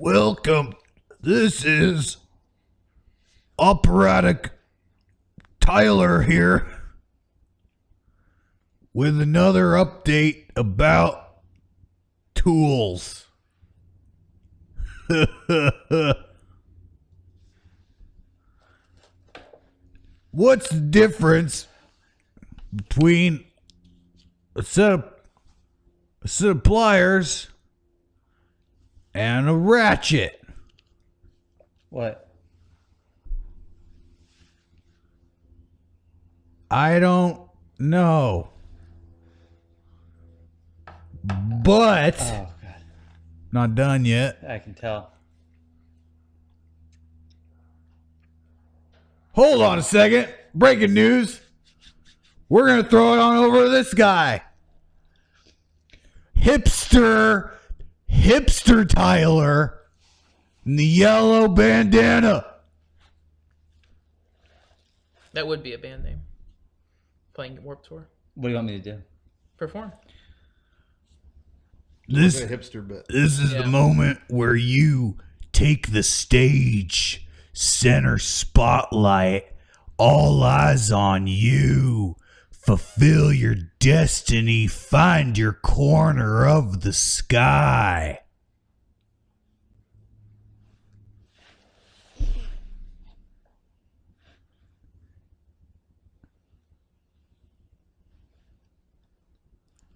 Welcome. This is Operatic Tyler here with another update about tools. What's the difference between a set of pliers and a ratchet? What? I don't know. But Oh, God. not done yet. I can tell. Hold on a second. Breaking news. We're going to throw it on over to this guy. Hipster Tyler in the yellow bandana. That would be a band name. Playing Warped Tour. What do you want me to do? Perform. This a hipster bit. is the moment where you take the stage, center spotlight, all eyes on you. Fulfill your destiny, find your corner of the sky.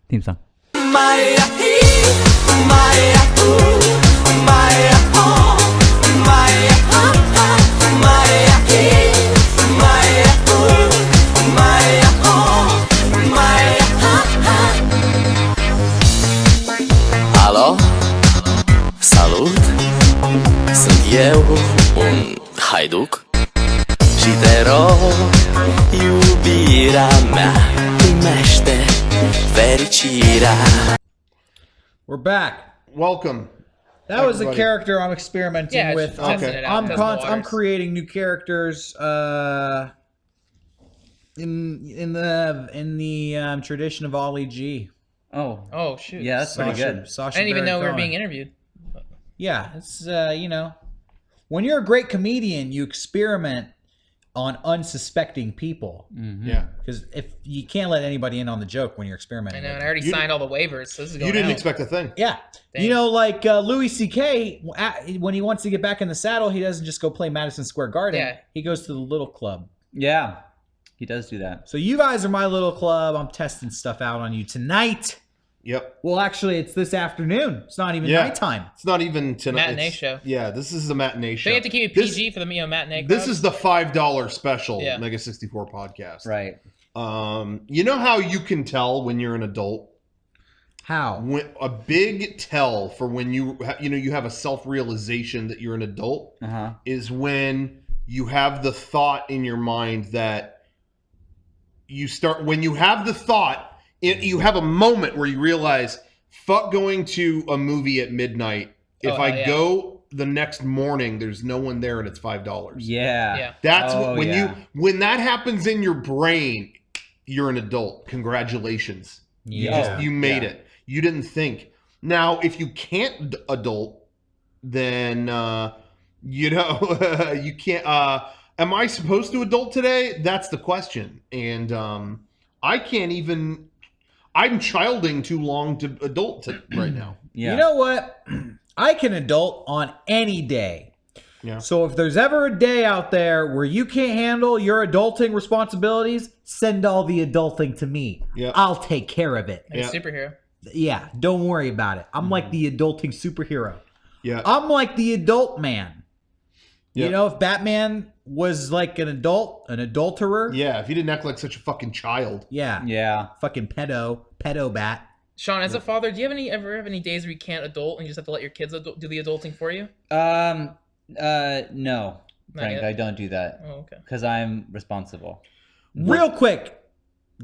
Theme song. Alo? Salut! Sunt eu, un haiduc și te rog, iubirea mea, primește fericirea. We're back. Welcome. That was a everybody. character I'm experimenting Yeah, with. just testing it out, I'm testing the I'm waters. creating new characters. In the tradition of Ollie G. Oh. Oh, shoot. Yeah, that's pretty good. Sasha I didn't even Baron know we were Cohen. being interviewed. Yeah, it's when you're a great comedian, you experiment on unsuspecting people Yeah. because if you can't let anybody in on the joke when you're I experimenting. know, with and I it. already You signed all the waivers, so this is going You didn't out. expect a thing. Yeah. Thanks. You know, like Louis C.K., when he wants to get back in the saddle, he doesn't just go play Madison Square Garden. Yeah. He goes to the little club. Yeah. He does do that. So you guys are my little club. I'm testing stuff out on you tonight. Yep. Well, actually, it's this afternoon. It's not even Yeah. nighttime. It's not even tonight. Matinee It's- show. Yeah, this is the matinee show. So you have to keep it This- PG for the matinee crowd? This is the $5 special Yeah. MEGA64 podcast. Right. You know how you can tell when you're an adult? How? When, a big tell for when you have a self-realization that you're an adult Uh-huh. is when you have the thought in your mind that when you have the thought, you have a moment where you realize, fuck going to a movie at midnight. If Oh, I yeah. go the next morning, there's no one there and it's $5. Yeah. Yeah. That's Oh, when yeah. when that happens in your brain, you're an adult. Congratulations. Yeah. You made it. You didn't think. Now, if you can't adult, then you can't. Am I supposed to adult today? That's the question. And I can't even. I'm childing too long to adult right now. Yeah. You know what? I can adult on any day. Yeah. So if there's ever a day out there where you can't handle your adulting responsibilities, send all the adulting to me. Yeah. I'll take care of it. Like a Yeah. superhero. Yeah, don't worry about it. I'm like the adulting superhero. Yeah. I'm like the adult man. Yeah. You know, if Batman was like an adulterer. Yeah. If you didn't act like such a fucking child. Yeah. Yeah. Fucking pedo bat. Sean, as a father, do you ever have any days where you can't adult and you just have to let your kids do the adulting for you? No. Not Frank, yet? I don't do that. Oh, okay. Because I'm responsible. Real quick.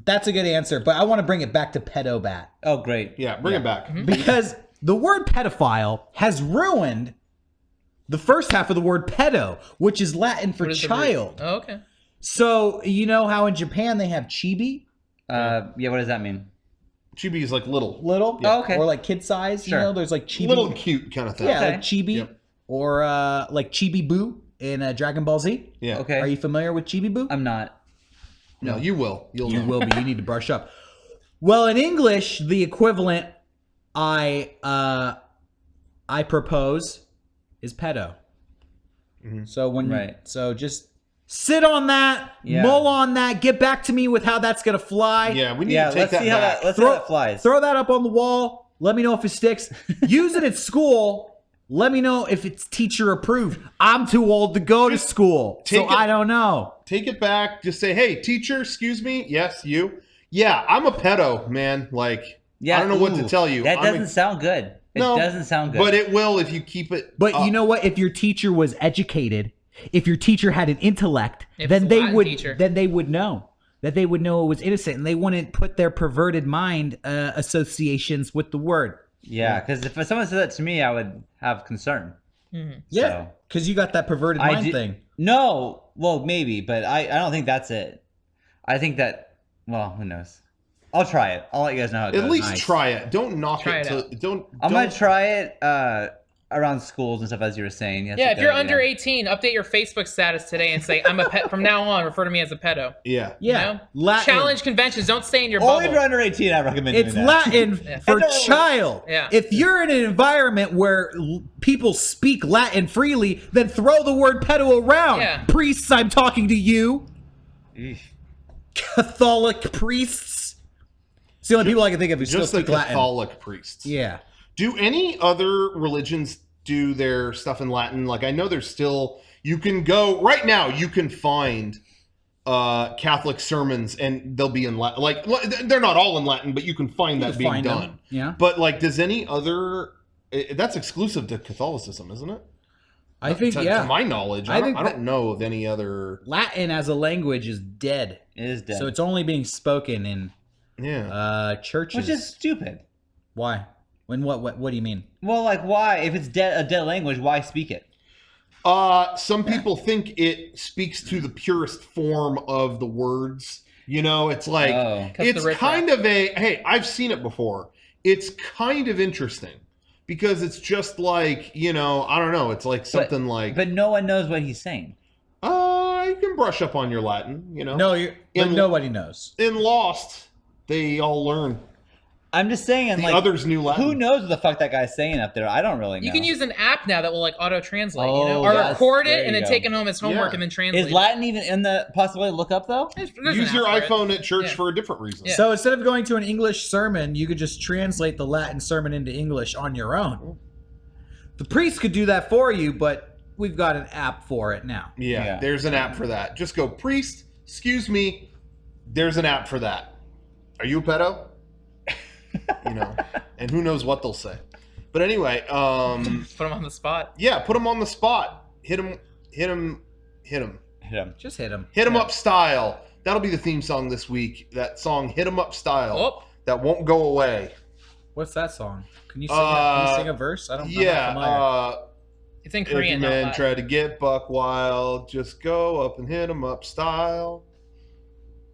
That's a good answer, but I want to bring it back to pedo bat. Oh, great. Yeah. Bring it back. Because the word pedophile has ruined the first half of the word pedo, which is Latin for What is the root? child. Oh, okay. So, you know how in Japan they have chibi? Yeah, what does that mean? Chibi is like little. Little? Oh, okay. Or like kid size, Sure. you know? There's like chibi. Little and cute kind of thing. Yeah, Okay. like chibi. Yep. or like Chibi Boo in Dragon Ball Z. Yeah. Okay. Are you familiar with Chibi Boo? I'm not. No, you will. You know. will be. You need to brush up. Well, in English, the equivalent I propose is pedo. Right. So just sit on that, Yeah. mull on that, get back to me with how that's gonna fly. Yeah, we need Yeah, to take let's that see how back. that. Let's see how that flies. Throw that up on the wall. Let me know if it sticks. Use it at school. Let me know if it's teacher approved. I'm too old to go to school, so take it- I don't know. Take it back. Just say, hey, teacher, excuse me. Yes, you. Yeah, I'm a pedo, man. Like, Yeah, I don't know what to ooh, tell you. That I'm doesn't sound good. It doesn't sound good. But it will if you keep it. But up. you know what? If your teacher was educated, if your teacher had an intellect, If then it's a they Latin would teacher. then they would know that it was innocent, and they wouldn't put their perverted mind associations with the word. Yeah, because if someone said that to me, I would have concern. Yeah, So- because you got that perverted mind thing. No, well, maybe, but I don't think that's it. I think that, well, who knows? I'll try it. I'll let you guys know how it goes. At least Nice. try it. Don't knock Try it. it Don't. I'm going to try it around schools and stuff, as you were saying. That's Yeah, a if good you're idea. under 18, update your Facebook status today and say, I'm a pet. From now on, refer to me as a pedo. Yeah. Yeah, You know? Latin. Challenge conventions. Don't stay in your Only if bubble. you're under 18, I recommend It's doing that. Latin Yeah. for I know. child. Yeah. If you're in an environment where people speak Latin freely, then throw the word pedo around. Yeah. Priests, I'm talking to you. Eesh. Catholic priests. It's the only people I can think of who still Just the speak Latin. Catholic priests. Yeah. Do any other religions do their stuff in Latin? Like, I know there's still. You can go right now. You can find Catholic sermons, and they'll be in Latin. Like, they're not all in Latin, but you can find that being find done. them. Yeah. But like, does any other? That's exclusive to Catholicism, isn't it? I think, to, yeah. To my knowledge, I I think don't know of any other. Latin as a language is dead. It is dead. So it's only being spoken in Yeah. churches. Which is stupid. Why? What do you mean? Well, like, why? If it's a dead language, why speak it? Some people think it speaks to the purest form of the words. You know, it's like Oh. Cuts it's the riff kind of a hey, I've seen it before. It's kind of interesting because it's just like, you know, I don't know, it's like something like But no one knows what he's saying. you can brush up on your Latin, you know. No, but In- nobody knows. In Lost, they all learn. I'm just saying, and The like, others knew Latin. who knows what the fuck that guy's saying up there? I don't really know. You can use an app now that will like auto translate, you know, Oh, or yes. record There it and you then go. take it home as homework Yeah. and then translate. Is Latin even in the possibility to look up though? There's an Use your app for it. iPhone at church Yeah. for a different reason. Yeah. So instead of going to an English sermon, you could just translate the Latin sermon into English on your own. The priest could do that for you, but we've got an app for it now. Yeah, there's an app for that. Just go, priest, excuse me. There's an app for that. Are you a pedo? You know, and who knows what they'll say. But anyway, Put them on the spot. yeah, put them on the spot. Hit them. Hit him. Just hit him. Hit them up style. That'll be the theme song this week. That song, Hit 'em Up Style. Oh, That won't go away. What's that song? Can you sing a verse? I don't know. Yeah. it's in If your Korean. not man Latin. try to get buck wild, just go up and hit 'em up style.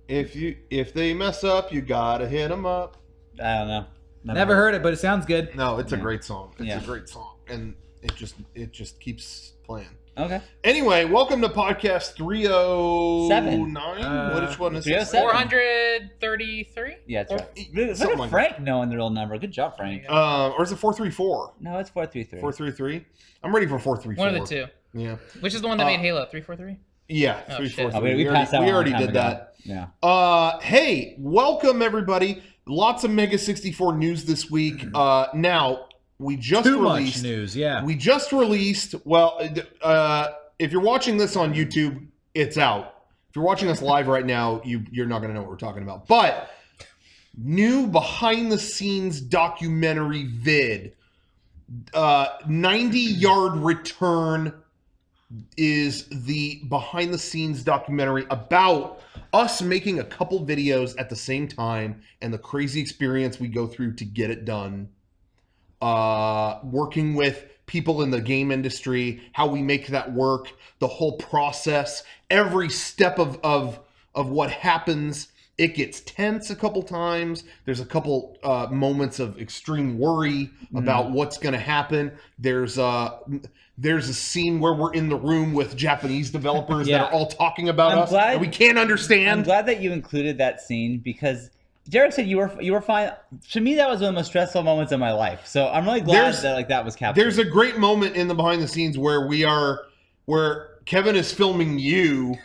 If they mess up, you gotta hit 'em up. I don't know. Never heard it, but it sounds good. No, it's a Yeah. great song. It's Yeah. a great song, and it just keeps playing. Okay. Anyway, welcome to podcast 309. Seven. Which one is 307. 433? Yeah, that's right. Something Look at like Frank knowing the real number. Good job, Frank. Or is it 434? No, it's 433. 433? I'm ready for 434. One of the two. Yeah. Which is the one that made Halo? 343? Yeah, Oh, 343. shit. Oh, we passed that we one a already long time did ago. that. Yeah. Hey, welcome everybody. Lots of MEGA64 news this week. Now, we just Too released much news, yeah. We just released, if you're watching this on YouTube, it's out. If you're watching us live right now, you're not going to know what we're talking about. But new behind the scenes documentary vid, 90-yard return is the behind the scenes documentary about us making a couple videos at the same time and the crazy experience we go through to get it done. Working with people in the game industry, how we make that work, the whole process, every step of what happens It gets tense a couple times. There's a couple moments of extreme worry about what's going to happen. There's a scene where we're in the room with Japanese developers that are all talking about us, and we can't understand. I'm glad that you included that scene because Derek said you were fine. To me, that was one of the most stressful moments of my life. So I'm really glad that was captured. There's a great moment in the behind the scenes where Kevin is filming you,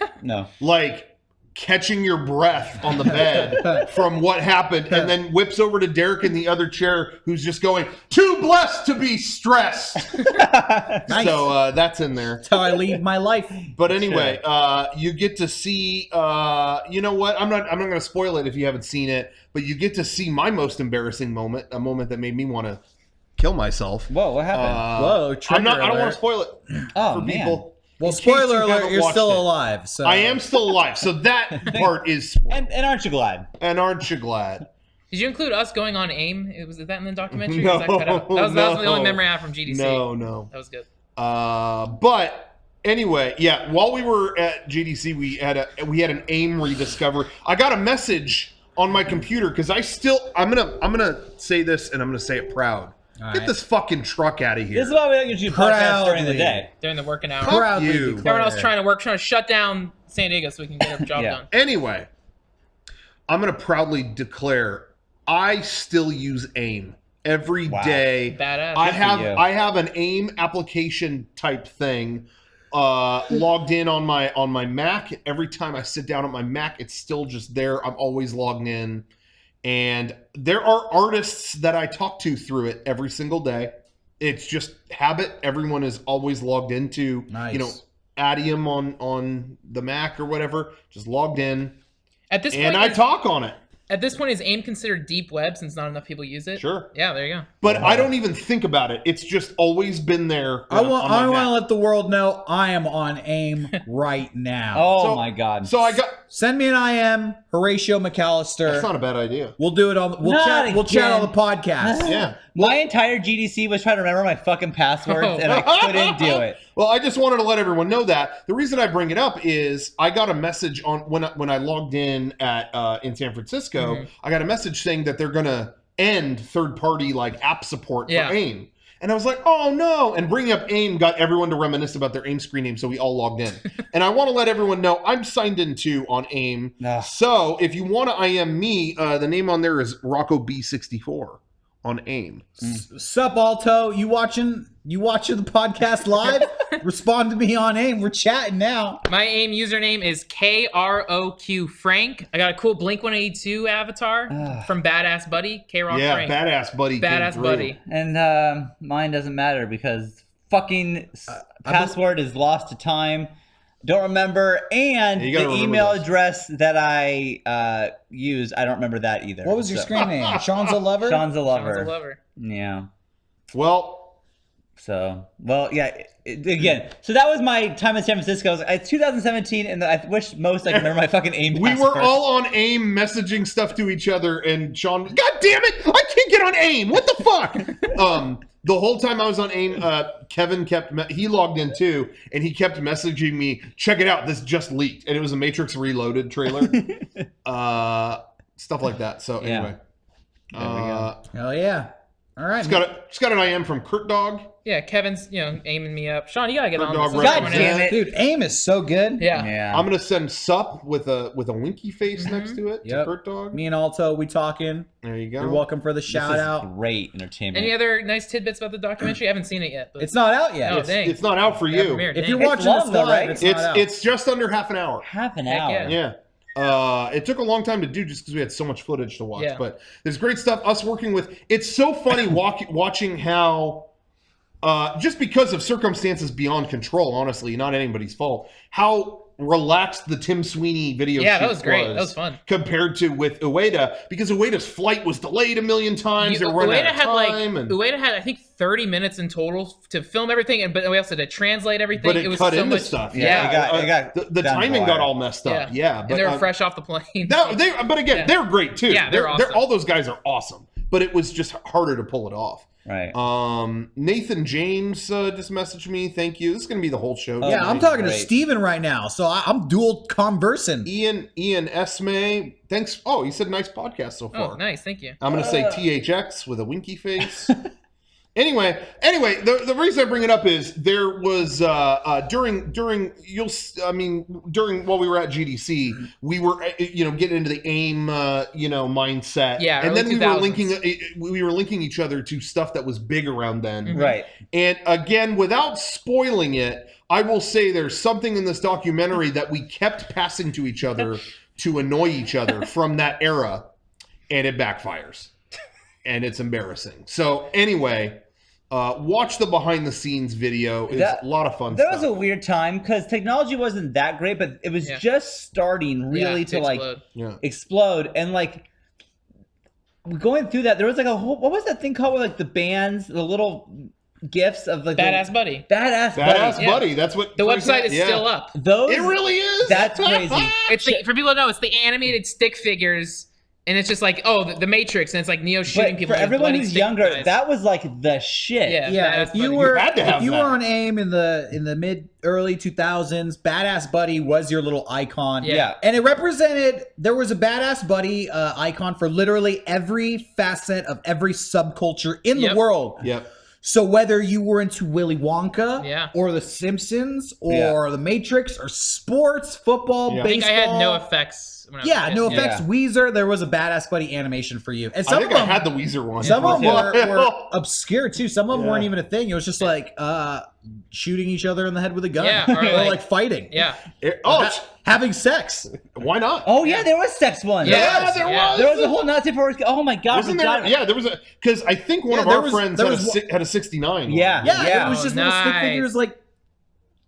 catching your breath on the bed from what happened, and then whips over to Derek in the other chair, who's just going, "Too blessed to be stressed." Nice. So that's in there. That's how I lead my life. But anyway, you get to see. You know what? I'm not going to spoil it if you haven't seen it, but you get to see my most embarrassing moment, a moment that made me want to kill myself. Whoa, what happened? Whoa, trigger I don't want alert. to spoil it Oh, for man. people. Well, In case spoiler you alert, haven't you're watched still it. alive. So I am still alive, so that part is. And aren't you glad? And aren't you glad? Did you include us going on AIM? Was that in the documentary? No, Was that cut out? That was the only no. memory I have from GDC. No. That was good. But anyway, yeah. While we were at GDC, we had an AIM rediscovery. I got a message on my computer because I'm gonna say this and I'm gonna say it proud. All Get right. this fucking truck out of here. This is why we don't usually podcast during the Proudly. day. During the working hours. Fuck Proudly you. declare. Everyone else trying to shut down San Diego so we can get our job done. Anyway, I'm gonna proudly declare I still use AIM every day. Badass. I Good for you. have an AIM application type thing logged in on my Mac. Every time I sit down at my Mac, it's still just there. I'm always logged in. And there are artists that I talk to through it every single day. It's just habit. Everyone is always logged into, Nice. Adium on the Mac or whatever. Just logged in. At this point, And I talk on it. At this point, is AIM considered deep web since not enough people use it? Sure. Yeah, there you go. But I don't even think about it. It's just always been there. I want on my to Mac. let the world know I am on AIM right now. Oh So- my god. So I got. Send me an IM, Horatio McAllister. That's not a bad idea. We'll do it on. We'll Not chat on the again. podcast. Yeah. My entire GDC was trying to remember my fucking passwords and I couldn't do it. Well, I just wanted to let everyone know that. The reason I bring it up is I got a message on when I logged in in San Francisco. Mhm. I got a message saying that they're gonna end third-party app support for AIM. And I was like, oh no. And bringing up AIM got everyone to reminisce about their AIM screen name, so we all logged in. And I want to let everyone know I'm signed in too on AIM. Ugh. So if you want to IM me, the name on there is Rocco B64 on AIM. Sup, Alto? You watching the podcast live? Respond to me on AIM. We're chatting now. My AIM username is KROQ Frank. I got a cool Blink 182 avatar from Badass Buddy. KROQ Yeah, Frank. badass buddy. came Badass through. Buddy. And mine doesn't matter because fucking password is lost to time. Don't remember. And Yeah, you gotta the remember email those. address that I use, I don't remember that either. What was your So- screen name? Sean's a lover. Sean's a Sounds lover. a lover. Yeah. Well, So, well, yeah. Again, so that was my time in San Francisco. It's 2017, and I wish most I could remember my fucking AIM we password. were all on AIM messaging stuff to each other, and Sean, God damn it, I can't get on AIM. What the fuck? The whole time I was on AIM, Kevin he logged in too, and he kept messaging me, check it out, this just leaked. And it was a Matrix Reloaded trailer. Stuff like that. So Yeah. anyway. There we go. Hell yeah! All right. Just got an IM from Kurt Dog. Yeah, Kevin's aiming me up. Sean, you gotta get Bird on dog this. reference. God damn it. Dude, AIM is so good. Yeah. Yeah. I'm gonna send sup with a winky face next to it to Yep. Kurt Dog. Me and Alto, we talking. There you go. You're welcome for the This shout is out. great entertainment. Any other nice tidbits about the documentary? I haven't seen it yet. But It's not out yet. Oh, dang. It's not out for Yeah, you. premiere, If dang. you're It's watching long this though, live, right? it's not out. It's just under half an hour. half an Heck hour. yeah. Yeah. It took a long time to do just because we had so much footage to watch. Yeah. But there's great stuff. Us working with. It's so funny watching how, just because of circumstances beyond control, honestly, not anybody's fault, how relaxed the Tim Sweeney video Yeah, that shoot was great. That was fun. compared to with Ueda, because Ueda's flight was delayed a million times. They were running out of time. Ueda had I think 30 minutes in total to film everything, but we also had to translate everything. but it was cut so into much stuff. Yeah, it got the down the timing got wire. all messed up. Yeah, and but they were fresh off the plane. but again, Yeah. they're great too. Yeah, they're awesome. all those guys are awesome. But it was just harder to pull it off. Right. Nathan James just messaged me. Thank you. This is going to be the whole show. Yeah, I'm tonight. talking to Great. Steven right now, so I'm dual conversing. Ian Esme. Thanks. Oh, he said nice podcast so far. Oh, nice. Thank you. I'm going to say THX with a winky face. Anyway, the reason I bring it up is there was during while we were at GDC, we were getting into the AIM mindset. Yeah, and then early we were linking each other to stuff that was big around then. Right. And again, without spoiling it, I will say there's something in this documentary that we kept passing to each other to annoy each other from that era, and it backfires. And it's embarrassing. So anyway, watch the behind the scenes video. It's a lot of fun That stuff. was a weird time because technology wasn't that great, but it was just starting really to like explode. And like going through that, there was like a whole, what was that thing called with like the bands, the little gifs of like Badass Buddy. Badass Buddy. That's what The website is still up. Those, it really is. That's crazy. It's for people to know, it's the animated stick figures, and it's just like, oh, the Matrix, and it's like Neo shooting But people. for with everyone bloody who's stick younger, guys. that was like the shit. Yeah, If Badass you Buddy. were had to have if you that. were on AIM in the mid early 2000s, Badass Buddy was your little icon. Yeah. And it represented, there was a Badass Buddy icon for literally every facet of every subculture in the world. Yep. So whether you were into Willy Wonka, Yeah. or The Simpsons, or The Matrix, or sports, football, Yeah. I think baseball, I had No Effects. When I was a kid. no effects, Weezer, there was a Badass Buddy animation for you. And I some think of I them, had the Weezer one. some of them Yeah. were obscure too. Some of them Yeah. weren't even a thing. It was just like shooting each other in the head with a gun, Yeah, or or like- like fighting, Yeah. having sex. Why not? Oh yeah, there was sex one. Yeah, there was. There was a whole Nazi for. Oh my god. Wasn't there? Yeah, there was a, because I think one Yeah, of there our was- friends there had was had a 69. Yeah. Yeah, it was just little stick nice. figures like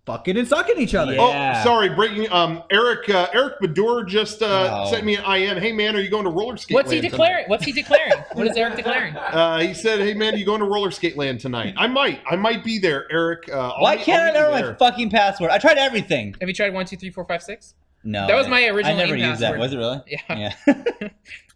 fucking and sucking each other. Yeah. Oh, sorry, breaking. Eric Badur just sent me an IM. Hey man, are you going to roller skate? What's he land declaring? tonight? What's he declaring? What is Eric declaring? He said, "Hey man, you going to roller skate land tonight?" I might be there, Eric. Why can't I remember my fucking password? I tried everything. Have you tried 1, 2, 3, 4, 5, 6? No. That was my original I never AIM used that. password. Was it really? Yeah.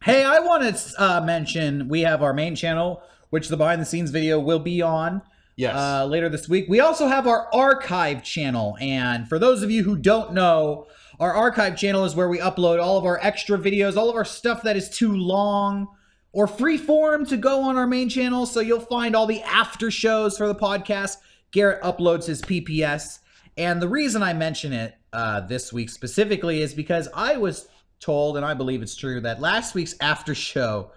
Hey, I want to mention we have our main channel, which the behind the scenes video will be on. Yes. Later this week. We also have our archive channel. And for those of you who don't know, our archive channel is where we upload all of our extra videos, all of our stuff that is too long or free form to go on our main channel. So you'll find all the after shows for the podcast. Garrett uploads his PPS. And the reason I mention it this week specifically is because I was told, and I believe it's true, that last week's after show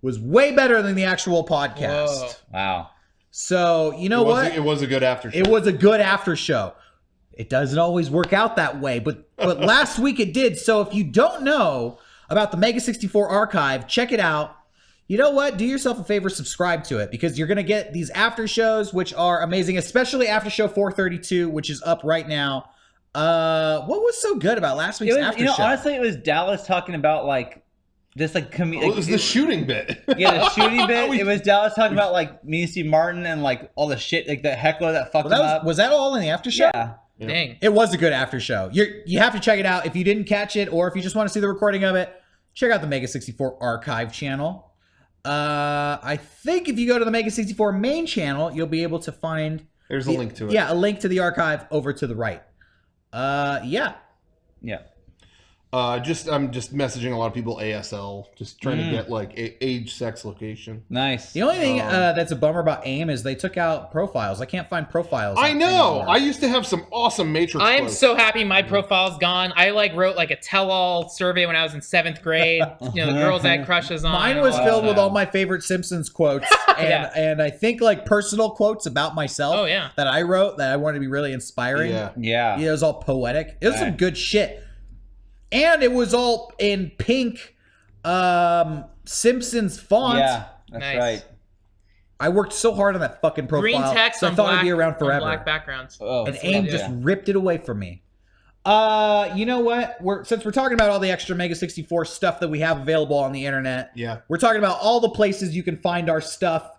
was way better than the actual podcast. Whoa. Wow. So, you know what? It was a good after show. It was a good after show. It doesn't always work out that way, but last week it did. So if you don't know about the MEGA64 archive, check it out. You know what? Do yourself a favor, subscribe to it, because you're going to get these after shows, which are amazing, especially after show 432, which is up right now. What was so good about last week's after show? Honestly, it was Dallas talking about like this like it was the shooting bit. Yeah, the shooting bit. It was Dallas talking about like me and Steve Martin and like all the shit, like the heckler that fucked him up. Was that all in the after show? Yeah. Dang. It was a good after show. You have to check it out. If you didn't catch it, or if you just want to see the recording of it, check out the MEGA64 archive channel. I think if you go to the MEGA64 main channel, you'll be able to find... There's a link to it. Yeah, a link to the archive over to the right. Yeah. Yeah. I'm just messaging a lot of people ASL, just trying to get like age, sex, location. Nice. The only thing that's a bummer about AIM is they took out profiles. I can't find profiles. I know. anymore. I used to have some awesome Matrix. I am posts. so happy my profile's gone. I like wrote like a tell-all survey when I was in 7th grade. You know, the girls I had crushes on. Mine was all filled that. with all my favorite Simpsons quotes, and Yeah. and I think like personal quotes about myself. Oh, yeah. That I wrote that I wanted to be really inspiring. Yeah. Yeah. Yeah, it was all poetic. It was some good shit. And it was all in pink Simpsons font. Yeah. That's Nice. right. I worked so hard on that fucking profile. Green text so I on thought black, it'd be around on forever. black backgrounds. Oh, And so AIM good. just ripped it away from me. You know what? Since we're talking about all the extra MEGA64 stuff that we have available on the internet, Yeah. we're talking about all the places you can find our stuff.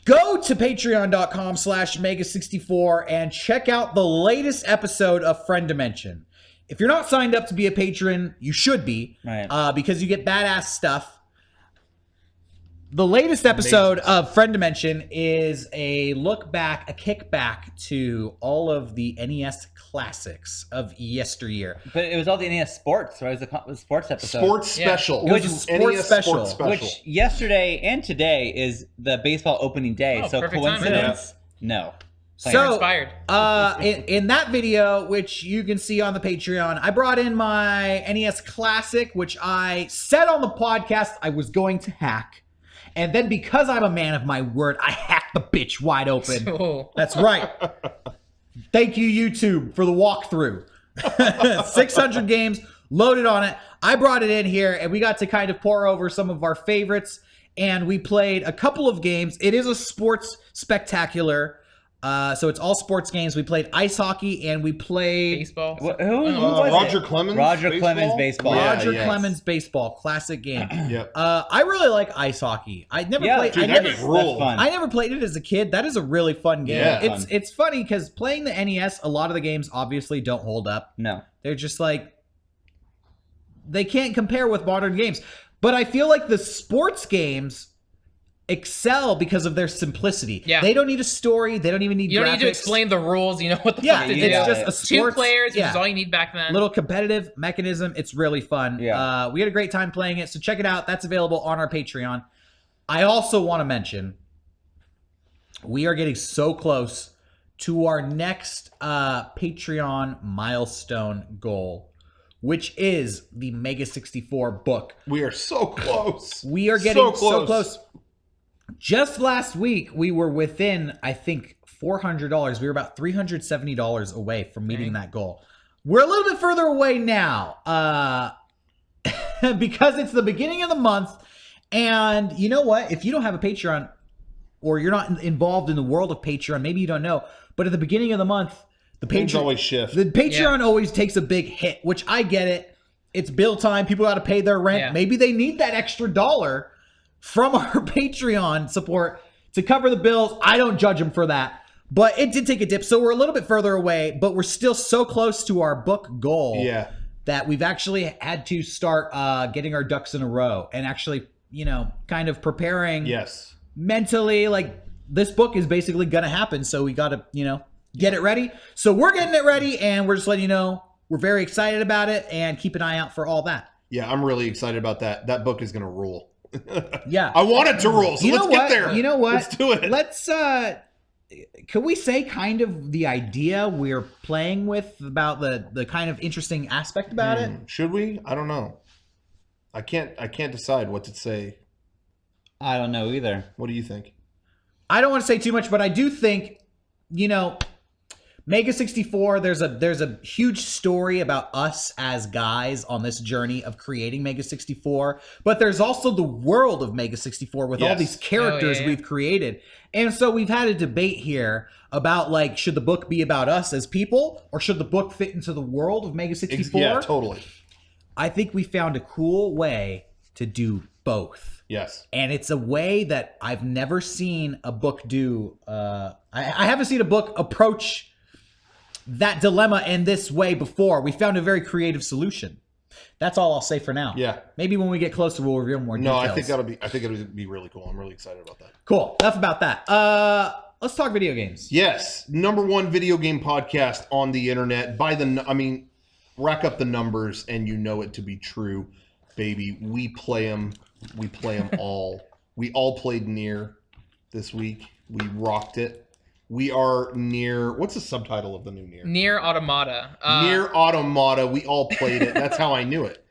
Go to patreon.com/MEGA64 and check out the latest episode of Friend Dimension. If you're not signed up to be a patron, you should be, Right. because you get badass stuff. The latest episode of Friend Dimension is a look back, a kickback to all of the NES classics of yesteryear. But it was all the NES sports, right? It was a sports episode. Sports special. It was a sports special. Which yesterday and today is the baseball opening day. Oh, so perfect coincidence? No. So, inspired. in that video, which you can see on the Patreon, I brought in my NES Classic, which I said on the podcast I was going to hack. And then because I'm a man of my word, I hacked the bitch wide open. Oh. That's right. Thank you, YouTube, for the walkthrough. 600 games loaded on it. I brought it in here, and we got to kind of pour over some of our favorites. And we played a couple of games. It is a sports spectacular. So it's all sports games. We played ice hockey and we played Baseball. Who was Roger it? Clemens. Roger baseball? Clemens baseball. Roger Clemens baseball, classic game. Yep. I really like ice hockey. I never played. Dude, That's rule. fun. I never played it as a kid. That is a really fun game. Yeah. It's funny because playing the NES, a lot of the games obviously don't hold up. No. They're just like, they can't compare with modern games. But I feel like the sports games excel because of their simplicity. Yeah. They don't need a story. They don't even need You don't graphics. need to explain the rules. You know what the Yeah, fuck to do. it's just a sports. 2 players, which yeah. is all you need back then. Little competitive mechanism. It's really fun. Yeah. We had a great time playing it, so check it out. That's available on our Patreon. I also want to mention we are getting so close to our next Patreon milestone goal, which is the MEGA64 book. We are so close. We are getting so close. Just last week, we were within, I think, $400. We were about $370 away from meeting that goal. We're a little bit further away now because it's the beginning of the month. And you know what? If you don't have a Patreon or you're not involved in the world of Patreon, maybe you don't know. But at the beginning of the month, the Patreon always shift. The Patreon always takes a big hit, which I get it. It's bill time. People got to pay their rent. Yeah. Maybe they need that extra dollar from our Patreon support to cover the bills. I don't judge them for that. But it did take a dip. So we're a little bit further away, but we're still so close to our book goal that we've actually had to start getting our ducks in a row and actually, kind of preparing mentally. Like, this book is basically going to happen. So we got to, get it ready. So we're getting it ready, and we're just letting you know we're very excited about it, and keep an eye out for all that. Yeah, I'm really excited about that. That book is going to rule. Yeah. I want it to rule, so let's get there. You know what? Let's do it. Let's, can we say kind of the idea we're playing with about the kind of interesting aspect about it? Should we? I don't know. I can't decide what to say. I don't know either. What do you think? I don't want to say too much, but I do think, MEGA64, there's a huge story about us as guys on this journey of creating MEGA64, but there's also the world of MEGA64 with all these characters we've created. And so we've had a debate here about, like, should the book be about us as people, or should the book fit into the world of MEGA64? Yeah, totally. I think we found a cool way to do both. Yes. And it's a way that I've never seen a book do. I haven't seen a book approach that dilemma in this way before. We found a very creative solution. That's all I'll say for now. Yeah. Maybe when we get closer, we'll reveal more details. No, I think it'll be really cool. I'm really excited about that. Cool. Enough about that. Let's talk video games. Yes. #1 video game podcast on the internet. Rack up the numbers and you know it to be true, baby. We play them. We play them all. We all played Nier this week. We rocked it. We are near. What's the subtitle of the new Nier? Nier Automata. Nier Automata. We all played it. That's how I knew it.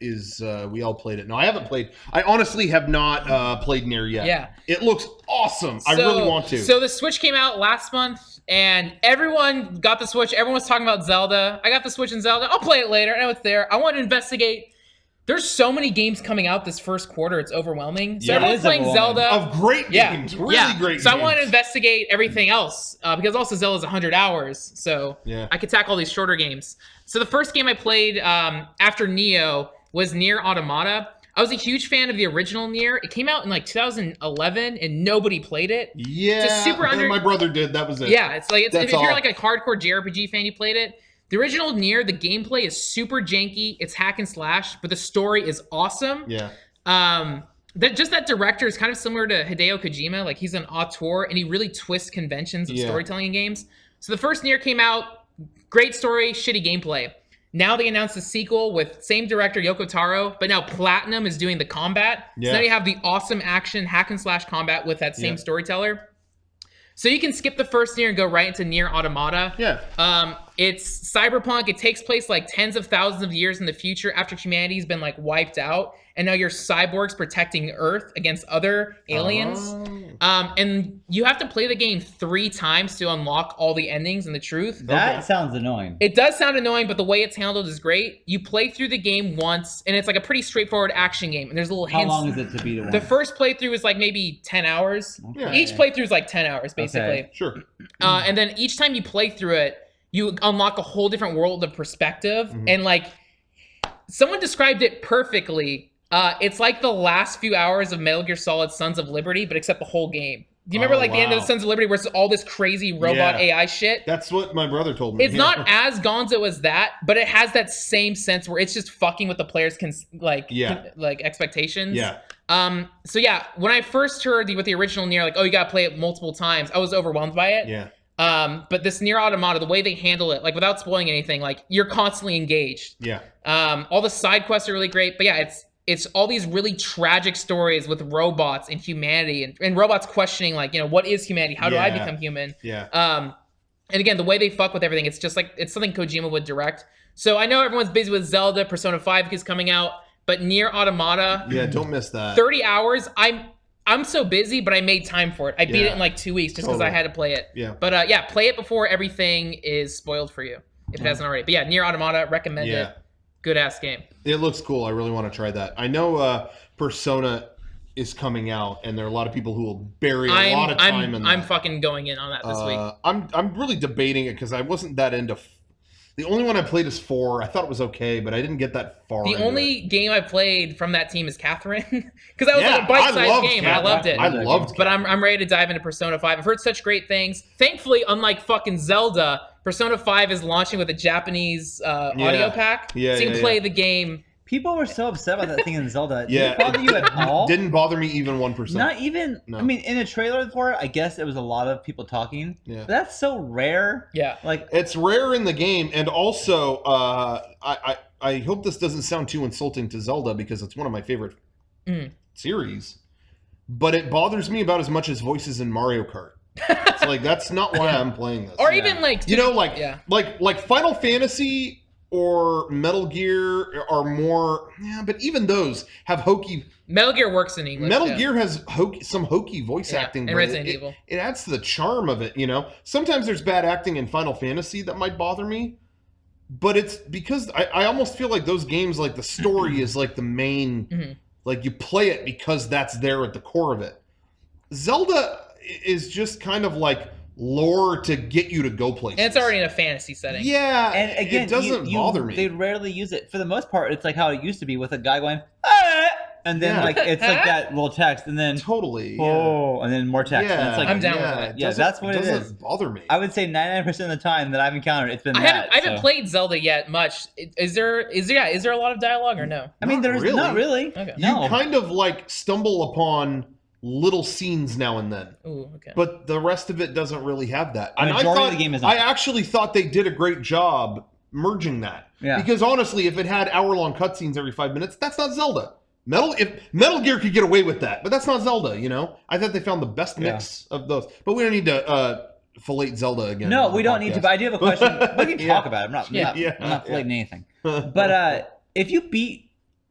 We all played it. No, I haven't played. I honestly have not played Nier yet. Yeah. It looks awesome. I really want to. So the Switch came out last month, and everyone got the Switch. Everyone was talking about Zelda. I got the Switch and Zelda. I'll play it later. I know it's there. I want to investigate. There's so many games coming out this first quarter. It's overwhelming. So everyone's playing Zelda. Of great games. Really great games. So I want to investigate everything else because also Zelda's 100 hours. So I could tackle all these shorter games. So the first game I played after Neo was Nier Automata. I was a huge fan of the original Nier. It came out in like 2011 and nobody played it. Yeah. It's super my brother did. That was it. Yeah. It's like, if you're like a hardcore JRPG fan, you played it. The original Nier, the gameplay is super janky. It's hack and slash, but the story is awesome. Yeah. that director is kind of similar to Hideo Kojima. Like, he's an auteur, and he really twists conventions of storytelling in games. So the first Nier came out, great story, shitty gameplay. Now they announced a sequel with same director, Yoko Taro, but now Platinum is doing the combat. So now you have the awesome action hack and slash combat with that same storyteller. So you can skip the first Nier and go right into Nier Automata. It's cyberpunk. It takes place like tens of thousands of years in the future after humanity's been like wiped out. And now you're cyborgs protecting Earth against other aliens. And you have to play the game 3 times to unlock all the endings and the truth. That sounds annoying. It does sound annoying, but the way it's handled is great. You play through the game once, and it's like a pretty straightforward action game. And there's little hints. How long is it to beat it? The first playthrough is like maybe 10 hours. Each playthrough is like 10 hours, basically. Sure. And then each time you play through it, you unlock a whole different world of perspective. And like, someone described it perfectly. It's like the last few hours of Metal Gear Solid Sons of Liberty, but except the whole game. Do you remember like the end of the Sons of Liberty where it's all this crazy robot AI shit? That's what my brother told me. It's not as gonzo as that, but it has that same sense where it's just fucking with the players' expectations. So yeah, when I first heard with the original Nier, like, oh, you gotta play it multiple times, I was overwhelmed by it. But this Nier Automata, the way they handle it, like without spoiling anything, like you're constantly engaged. All the side quests are really great, but yeah, it's all these really tragic stories with robots and humanity and robots questioning, like, you know, what is humanity? How do I become human? And again, the way they fuck with everything, it's just like, it's something Kojima would direct. So I know everyone's busy with Zelda, Persona 5 is coming out, but Nier Automata. Don't miss that. 30 hours. I'm so busy, but I made time for it. I beat it in like 2 weeks just because I had to play it. But yeah, play it before everything is spoiled for you, if it hasn't already. But yeah, Nier Automata, recommend it. Good ass game. It looks cool. I really want to try that. I know Persona is coming out, and there are a lot of people who will bury a lot of time in that. I'm fucking going in on that this week. I'm really debating it because I wasn't that into. The only one I played is 4. I thought it was okay, but I didn't get that far. The only game I played from that team is Catherine, because that was like a bite-sized game, and I loved it. I loved it. But I'm ready to dive into Persona 5. I've heard such great things. Thankfully, unlike fucking Zelda, Persona 5 is launching with a Japanese audio pack, so you can play the game. People were so upset about that thing in Zelda. Did it bother you at all? Didn't bother me even 1%. Not even. No. I mean, in a trailer for it, I guess it was a lot of people talking. But that's so rare. Like, it's rare in the game, and also, I hope this doesn't sound too insulting to Zelda because it's one of my favorite series. But it bothers me about as much as voices in Mario Kart. It's like, that's not why I'm playing this. Or even like, you know, like Final Fantasy or Metal Gear are more, but even those have hokey. Metal Gear works in English. Metal Gear has some hokey voice acting. And Resident Evil. It adds to the charm of it, you know. Sometimes there's bad acting in Final Fantasy that might bother me, but it's because I almost feel like those games, like the story is like the main, like you play it because that's there at the core of it. Zelda is just kind of like lore to get you to go places. And it's already in a fantasy setting. Yeah, and again, it doesn't bother me. They rarely use it. For the most part, it's like how it used to be with a guy going, ah! And then like it's like that little text, and then and then more text. And it's like, I'm down with it. Yeah, that's what it is. It doesn't bother me. I would say 99% of the time that I've encountered, it's been I haven't played Zelda yet much. Is there a lot of dialogue or no? I mean, there's not really. Okay. No. You kind of like stumble upon little scenes now and then. Ooh, okay. But the rest of it doesn't really have that. And of the game is not. I actually thought they did a great job merging that. Yeah. Because honestly, if it had hour-long cutscenes every 5 minutes, that's not Zelda. Metal Gear could get away with that, but that's not Zelda, you know? I thought they found the best mix of those. But we don't need to fillet Zelda again. No, we don't need to, but I do have a question. We can talk about it. I'm not filleting anything. But if you beat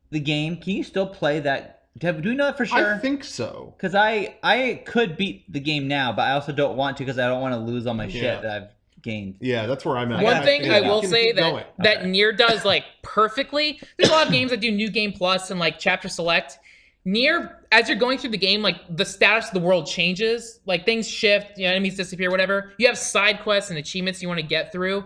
the game, can you still play that? Do we know that for sure? I think so. Because I could beat the game now, but I also don't want to because I don't want to lose all my shit that I've gained. Yeah, that's where I'm at. One thing I will say that Nier does like perfectly. There's a lot of games that do New Game Plus and like Chapter Select. Nier, as you're going through the game, like the status of the world changes. Like things shift, enemies disappear, whatever. You have side quests and achievements you want to get through.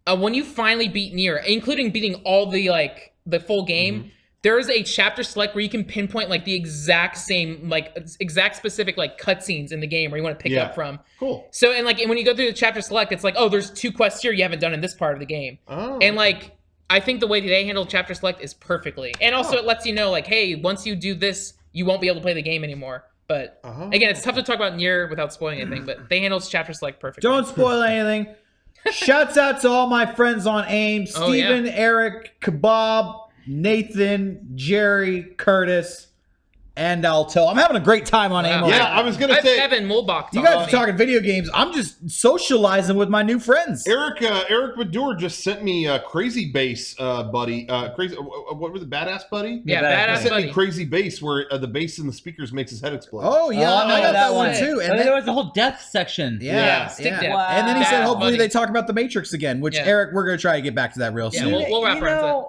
When you finally beat Nier, including beating all the full game, there is a chapter select where you can pinpoint like the exact same, like exact specific like cutscenes in the game where you want to pick up from. Cool. So, and when you go through the chapter select, it's like, oh, there's 2 quests here you haven't done in this part of the game. Oh. And I think the way they handle chapter select is perfectly. And also it lets you know like, hey, once you do this you won't be able to play the game anymore. But again, it's tough to talk about Nier without spoiling anything. But they handled chapter select perfectly. Don't spoil anything. Shouts out to all my friends on AIM: Steven, Eric, Kebab, Nathan, Jerry, Curtis, and Alto. I'm having a great time on AIM. Yeah, I was going to say. Evan Mulbach. You guys are talking video games. I'm just socializing with my new friends. Eric Madur just sent me Crazy Bass, buddy. Crazy. What was the Badass Buddy? Yeah, Badass sent Buddy. me Crazy Bass, where the bass in the speakers makes his head explode. Oh yeah, I got that one too. And then there was the whole death section. Stick death. Wow. And then he said, Badass hopefully Buddy. they talk about the Matrix again. Which Eric, we're gonna try to get back to that real soon. We'll wrap around that.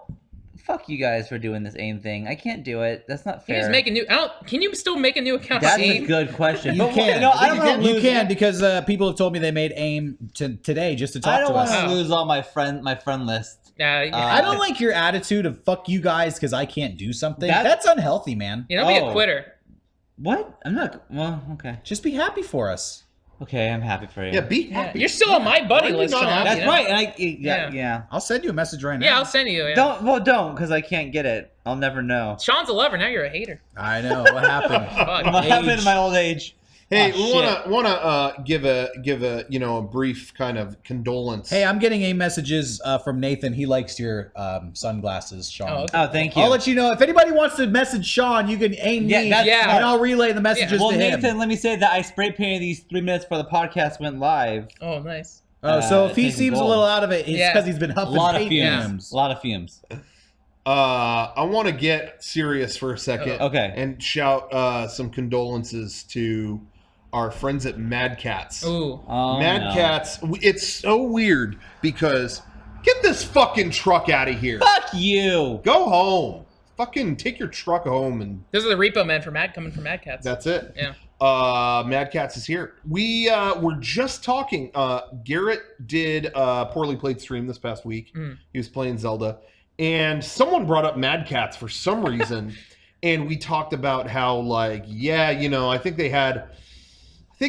Fuck you guys for doing this AIM thing. I can't do it. That's not fair. You just make a new. Can you still make a new account? That's AIM? a good question. You can. I don't want to lose. You can because people have told me they made AIM today just to talk to us. I don't want to lose all my friend list. I don't like your attitude of fuck you guys because I can't do something. That's unhealthy, man. Don't be a quitter. What? I'm not. Well, okay. Just be happy for us. Okay, I'm happy for you. Yeah, be happy. You're still on my buddy list, Sean. That's right. And yeah. I'll send you a message right now. Yeah, I'll send you. Yeah. Don't, because I can't get it. I'll never know. Sean's a lover. Now you're a hater. I know what happened. What happened in my old age? Hey, we wanna give a brief kind of condolence. Hey, I'm getting messages from Nathan. He likes your sunglasses, Sean. Oh, okay. Oh, thank you. I'll let you know if anybody wants to message Sean. You can aim me, and I'll relay the messages to him. Nathan, let me say that I spray painted these 3 minutes before the podcast went live. Oh, nice. So if he seems a little out of it, it's because he's been huffing A lot of fumes. I want to get serious for a second, and shout some condolences to our friends at Mad Catz. Ooh. Mad Catz. It's so weird because get this fucking truck out of here. Fuck you. Go home. Fucking take your truck home and. Those are the repo men coming from Mad Catz. That's it. Yeah. Mad Catz is here. We were just talking. Garrett did a poorly played stream this past week. He was playing Zelda, and someone brought up Mad Catz for some reason, and we talked about how I think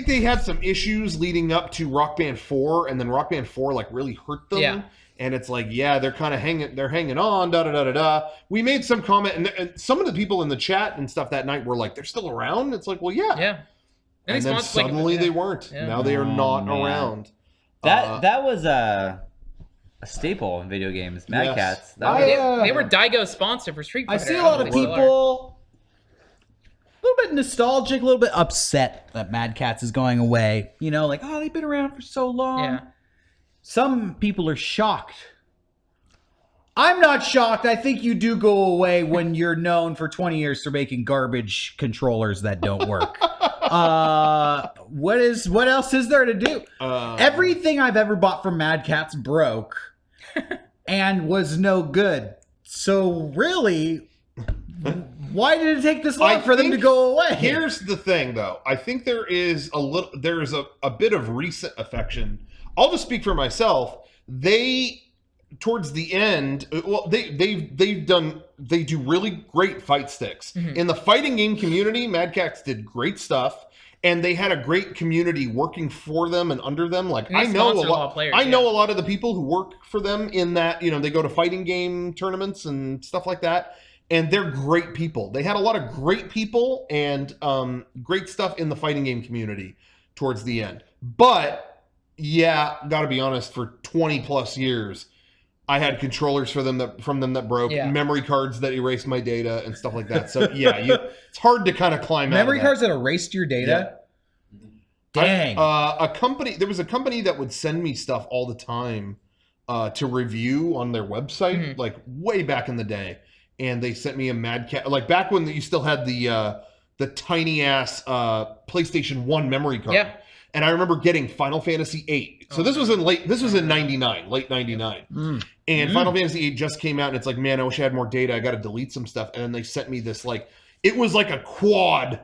they had some issues leading up to Rock Band 4, and then Rock Band 4 really hurt them. Yeah. And it's they're kind of hanging on, da-da-da-da-da. We made some comment, and some of the people in the chat and stuff that night were like, they're still around? It's like, well, yeah. Yeah. And then suddenly they weren't. Yeah. Now they are not around. That was a staple in video games, Mad Catz. They were Daigo's sponsor for Street Fighter. I see a lot of people a little bit nostalgic, a little bit upset that Mad Catz is going away. They've been around for so long. Yeah. Some people are shocked. I'm not shocked. I think you do go away when you're known for 20 years for making garbage controllers that don't work. What else is there to do? Everything I've ever bought from Mad Catz broke and was no good. So really, why did it take this long for them to go away? Here's the thing, though. I think there is a bit of recent affection. I'll just speak for myself. Towards the end, they do really great fight sticks. In the fighting game community, Mad Catz did great stuff, and they had a great community working for them and under them. I know a lot of the people who work for them in that, they go to fighting game tournaments and stuff like that, and they're great people. They had a lot of great people and great stuff in the fighting game community towards the end. But yeah, gotta be honest, for 20 plus years, I had controllers from them that broke, memory cards that erased my data and stuff like that. So yeah, it's hard to kind of climb out. Memory cards that erased your data? Yeah. Dang. There was a company that would send me stuff all the time to review on their website, way back in the day. And they sent me a Mad Catz, back when you still had the tiny ass PlayStation 1 memory card. Yeah. And I remember getting Final Fantasy VIII. So this was in 99, late 99. And Final Fantasy VIII just came out, and it's like, man, I wish I had more data. I got to delete some stuff. And then they sent me this, it was like a quad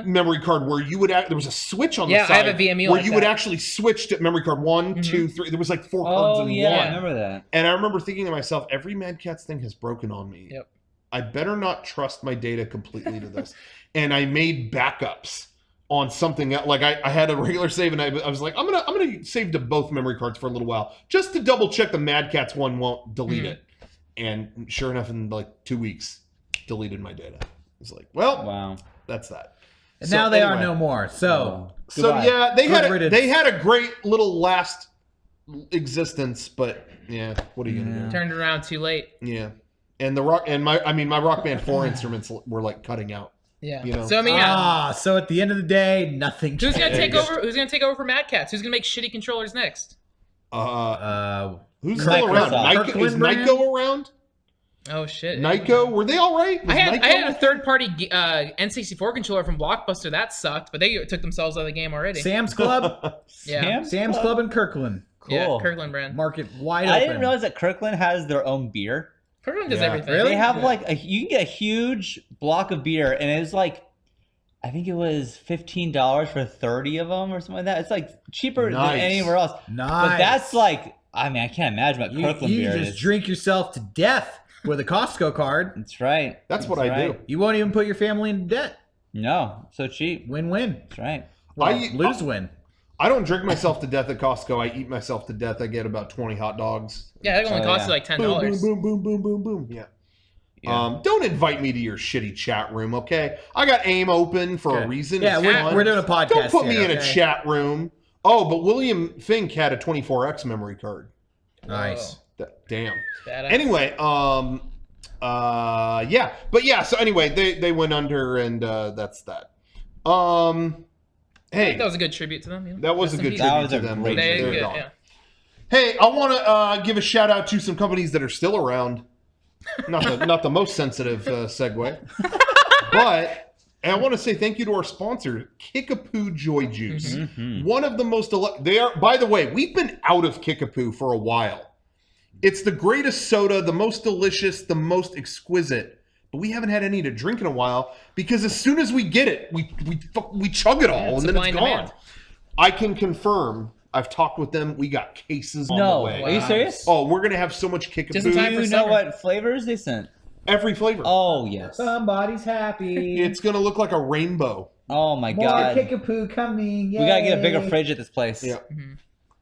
memory card where you would, there was a switch on the side. Yeah, I have a VME where you would actually switch to memory card 1, 2, 3. There was 4 cards in one. I remember that. And I remember thinking to myself, every Mad Catz thing has broken on me. Yep. I better not trust my data completely to this. And I made backups on something I had a regular save, and I was like, I'm gonna save to both memory cards for a little while just to double check the Mad Catz one won't delete it. And sure enough, in 2 weeks, deleted my data. It's like, well, wow, that's that. And now they are no more. So yeah, they had a great little last existence, but yeah, what are you gonna do? Turned around too late. Yeah, and my Rock Band 4 instruments were like cutting out. Yeah. You know? So I mean, so at the end of the day, nothing. Who's gonna take over? Who's gonna take over for Mad Catz? Who's gonna make shitty controllers next? Who's still around? Is Nyko around? Oh shit! Nyko, were they all right? I had a third-party N64 controller from Blockbuster that sucked, but they took themselves out of the game already. Sam's Club, Sam's Club in Kirkland. Cool. Yeah, Kirkland brand. Market wide open. I didn't realize that Kirkland has their own beer. Kirkland does everything. Really? They have you can get a huge block of beer, and it's like, I think it was $15 for 30 of them or something like that. It's like cheaper than anywhere else. Nice. But that's like, I mean, I can't imagine what Kirkland beer is. You just drink yourself to death with a Costco card. That's right. That's what I do. You won't even put your family into debt. No, so cheap. Win-win. That's right. Well, lose-win. I don't drink myself to death at Costco. I eat myself to death. I get about 20 hot dogs. Yeah, it only costs you like $10. Boom, boom, boom, boom, boom, boom. Yeah. Don't invite me to your shitty chat room, okay? I got AIM open for a reason. Yeah, we're doing a podcast. Don't put me in a chat room. Oh, but William Fink had a 24X memory card. Nice. Damn. Badass. Anyway, yeah. But yeah, so anyway, they went under, and that's that. Hey, that was a good tribute to them. Yeah. That was a good tribute to them. Yeah. Hey, I want to give a shout out to some companies that are still around. Not the most sensitive segue, but I want to say thank you to our sponsor, Kickapoo Joy Juice. Mm-hmm. One of the most they are. By the way, we've been out of Kickapoo for a while. It's the greatest soda, the most delicious, the most exquisite. But we haven't had any to drink in a while because as soon as we get it, we chug it all and then it's gone. Demand. I can confirm. I've talked with them. We got cases on the way. Are you serious? Oh, we're gonna have so much Kickapoo. Do you know what flavors they sent? Every flavor. Oh yes. Somebody's happy. It's gonna look like a rainbow. Oh my god. More Kickapoo coming. Yay. We gotta get a bigger fridge at this place. Yeah. Mm-hmm.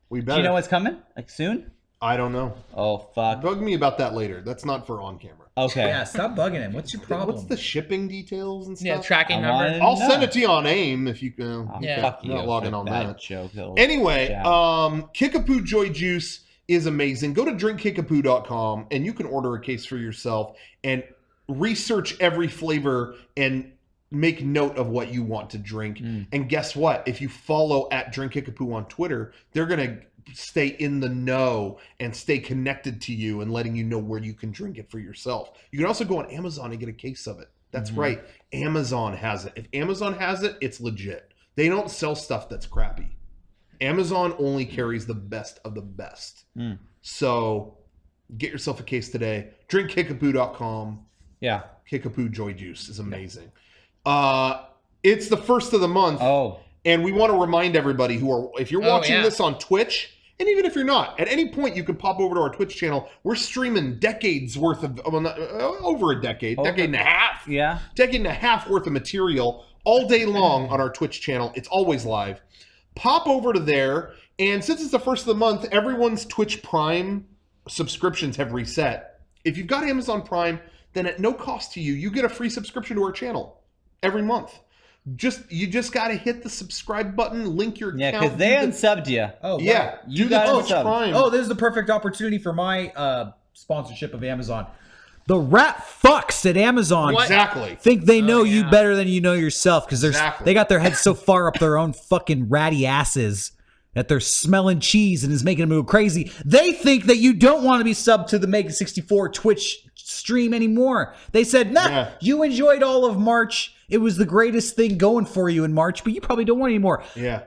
We better. Do you know what's coming? Like soon? I don't know. Oh fuck. Bug me about that later. That's not for on camera. Okay. Yeah, stop bugging him. What's your problem? What's the shipping details and stuff? Yeah, tracking number. I'll send it to you on AIM if you can. Fuck you. I'm not logging on that. Joke, anyway, Kickapoo Joy Juice is amazing. Go to drinkkickapoo.com and you can order a case for yourself and research every flavor and make note of what you want to drink. And guess what? If you follow at drinkkickapoo on Twitter, they're going to stay in the know and stay connected to you and letting you know where you can drink it for yourself. You can also go on Amazon and get a case of it. That's right. Amazon has it. If Amazon has it, it's legit. They don't sell stuff that's crappy. Amazon only carries the best of the best. So get yourself a case today. Drinkkickapoo.com. Yeah. Kickapoo Joy Juice is amazing. It's the first of the month. Oh. And we want to remind everybody if you're watching this on Twitch, and even if you're not, at any point you can pop over to our Twitch channel. We're streaming decades worth of, over a decade, decade and a half. Yeah. Decade and a half worth of material all day long on our Twitch channel. It's always live. Pop over to there. And since it's the first of the month, everyone's Twitch Prime subscriptions have reset. If you've got Amazon Prime, then at no cost to you, you get a free subscription to our channel every month. You just got to hit the subscribe button, link your account. Yeah, because they unsubbed you. Oh, yeah. Wow. Do the Twitch Prime. Oh, this is the perfect opportunity for my sponsorship of Amazon. The rat fucks at Amazon think they know you better than you know yourself because they got their heads so far up their own fucking ratty asses that they're smelling cheese and is making them move crazy. They think that you don't want to be subbed to the MEGA64 Twitch stream anymore. They said, you enjoyed all of March. It was the greatest thing going for you in March, but you probably don't want it anymore. Yeah.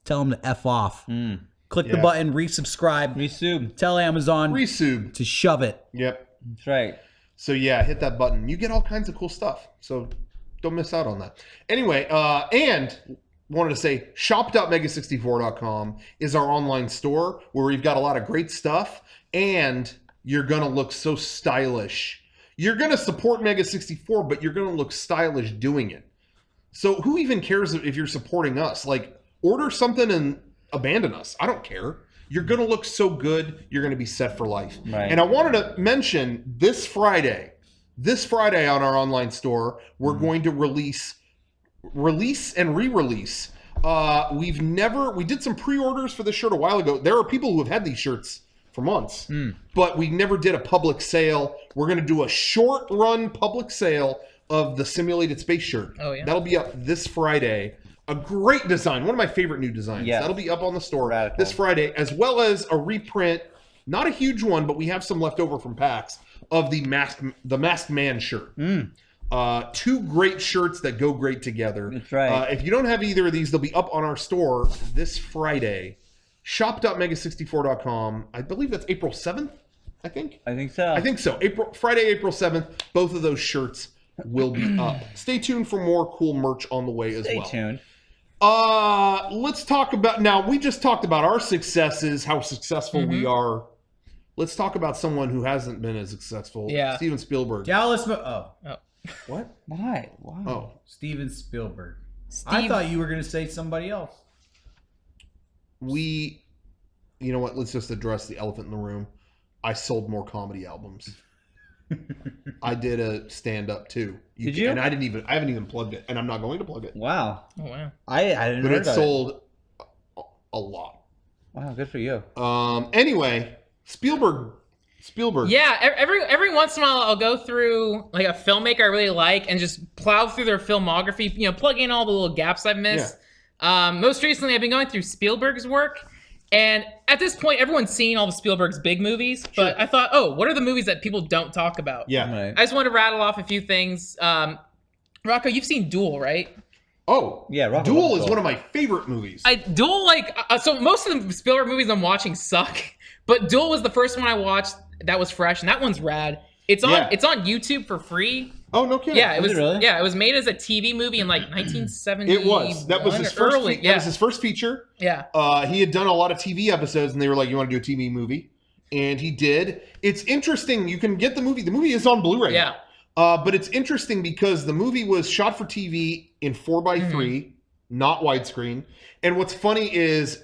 Tell them to F off. Click the button, resubscribe. Resub. Tell Amazon to shove it. Yep. That's right. So yeah, hit that button. You get all kinds of cool stuff. So don't miss out on that. Anyway, and wanted to say shop.mega64.com is our online store where we've got a lot of great stuff and you're going to look so stylish. You're going to support MEGA64, but you're going to look stylish doing it. So who even cares if you're supporting us? Like, order something and abandon us. I don't care. You're going to look so good. You're going to be set for life. Right. And I wanted to mention this Friday, this Friday on our online store, we're going to release and re-release. We did some pre-orders for this shirt a while ago. There are people who have had these shirts for months, but we never did a public sale. We're going to do a short run public sale of the Simulated Space shirt. Oh, yeah. That'll be up this Friday. A great design. One of my favorite new designs. Yeah. That'll be up on the store Radical. this Friday, as well as a reprint, not a huge one, but we have some left over from PAX, of the Masked Man shirt. 2 great shirts that go great together. That's right. If you don't have either of these, they'll be up on our store this Friday. Shop.mega64.com. I believe that's April 7th, I think. I think so. Friday, April 7th. Both of those shirts will be up. Stay tuned for more cool merch on the way as well. Stay tuned. Let's talk about, now we just talked about our successes, how successful we are. Let's talk about someone who hasn't been as successful. Yeah. Steven Spielberg. What? Why? Oh. Steven Spielberg. I thought you were going to say somebody else. You know what? Let's just address the elephant in the room. I sold more comedy albums. I did a stand-up too. Did you? And I haven't even plugged it, and I'm not going to plug it. Wow. Oh, wow. I didn't know But it sold a lot. Wow, good for you. Anyway, Spielberg. Yeah, every once in a while I'll go through like a filmmaker I really like and just plow through their filmography, plug in all the little gaps I've missed. Yeah. Most recently I've been going through Spielberg's work, and at this point everyone's seen all of Spielberg's big movies, but I thought, what are the movies that people don't talk about? Yeah. Right. I just want to rattle off a few things. Rocco, you've seen Duel, right? Oh, yeah. Rocco Duel is one of my favorite movies. Duel, so most of the Spielberg movies I'm watching suck, but Duel was the first one I watched that was fresh, and that one's rad. It's on YouTube for free. Oh, no kidding. Yeah, it was really? Yeah, it was made as a TV movie in like 1970. It was. That was his first. That was his first feature. Yeah. He had done a lot of TV episodes, and they were like, "You want to do a TV movie?" And he did. It's interesting. You can get the movie. The movie is on Blu-ray. Yeah. But it's interesting because the movie was shot for TV in 4:3, not widescreen. And what's funny is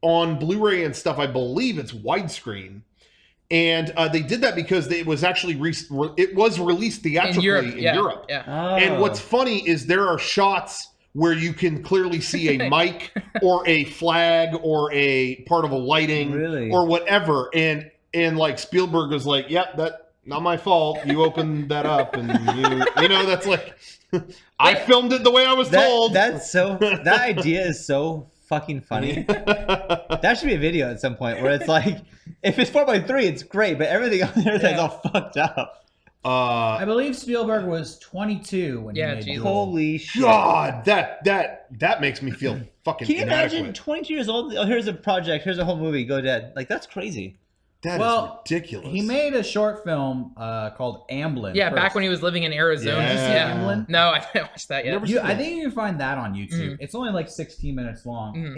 on Blu-ray and stuff, I believe it's widescreen. And they did that because it was actually it was released theatrically in Europe. Yeah. Oh. And what's funny is there are shots where you can clearly see a mic or a flag or a part of a lighting or whatever. And like Spielberg was like, "Yep, that not my fault. You opened that up, and you know that's like I filmed it the way I was told." That idea is so fucking funny. That should be a video at some point where it's like, if it's 4:3, it's great, but everything on there is all fucked up. I believe Spielberg was 22 when he made Duel. Holy shit. God, that makes me feel fucking Can you inadequate. imagine 22 years old? Oh, here's a project. Here's a whole movie. Go dead. Like, that's crazy. That is ridiculous. He made a short film called Amblin. Yeah, back when he was living in Arizona. Yeah. Amblin? No, I didn't watch that yet. I think you can find that on YouTube. It's only like 16 minutes long.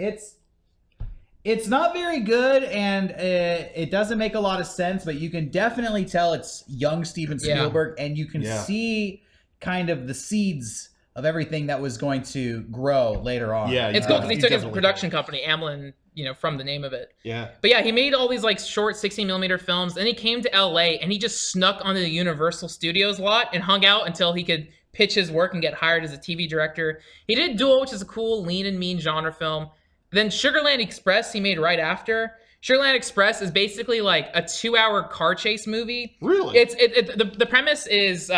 It's not very good, and it doesn't make a lot of sense, but you can definitely tell it's young Steven Spielberg, and you can see kind of the seeds of everything that was going to grow later on. Yeah, it's cool because he took his production company, Amblin, from the name of it. Yeah. But yeah, he made all these like short 16mm films. Then he came to LA and he just snuck onto the Universal Studios lot and hung out until he could pitch his work and get hired as a TV director. He did Duel, which is a cool lean and mean genre film. Then Sugarland Express he made right after. Sugarland Express is basically like a 2-hour car chase movie. Really? The premise is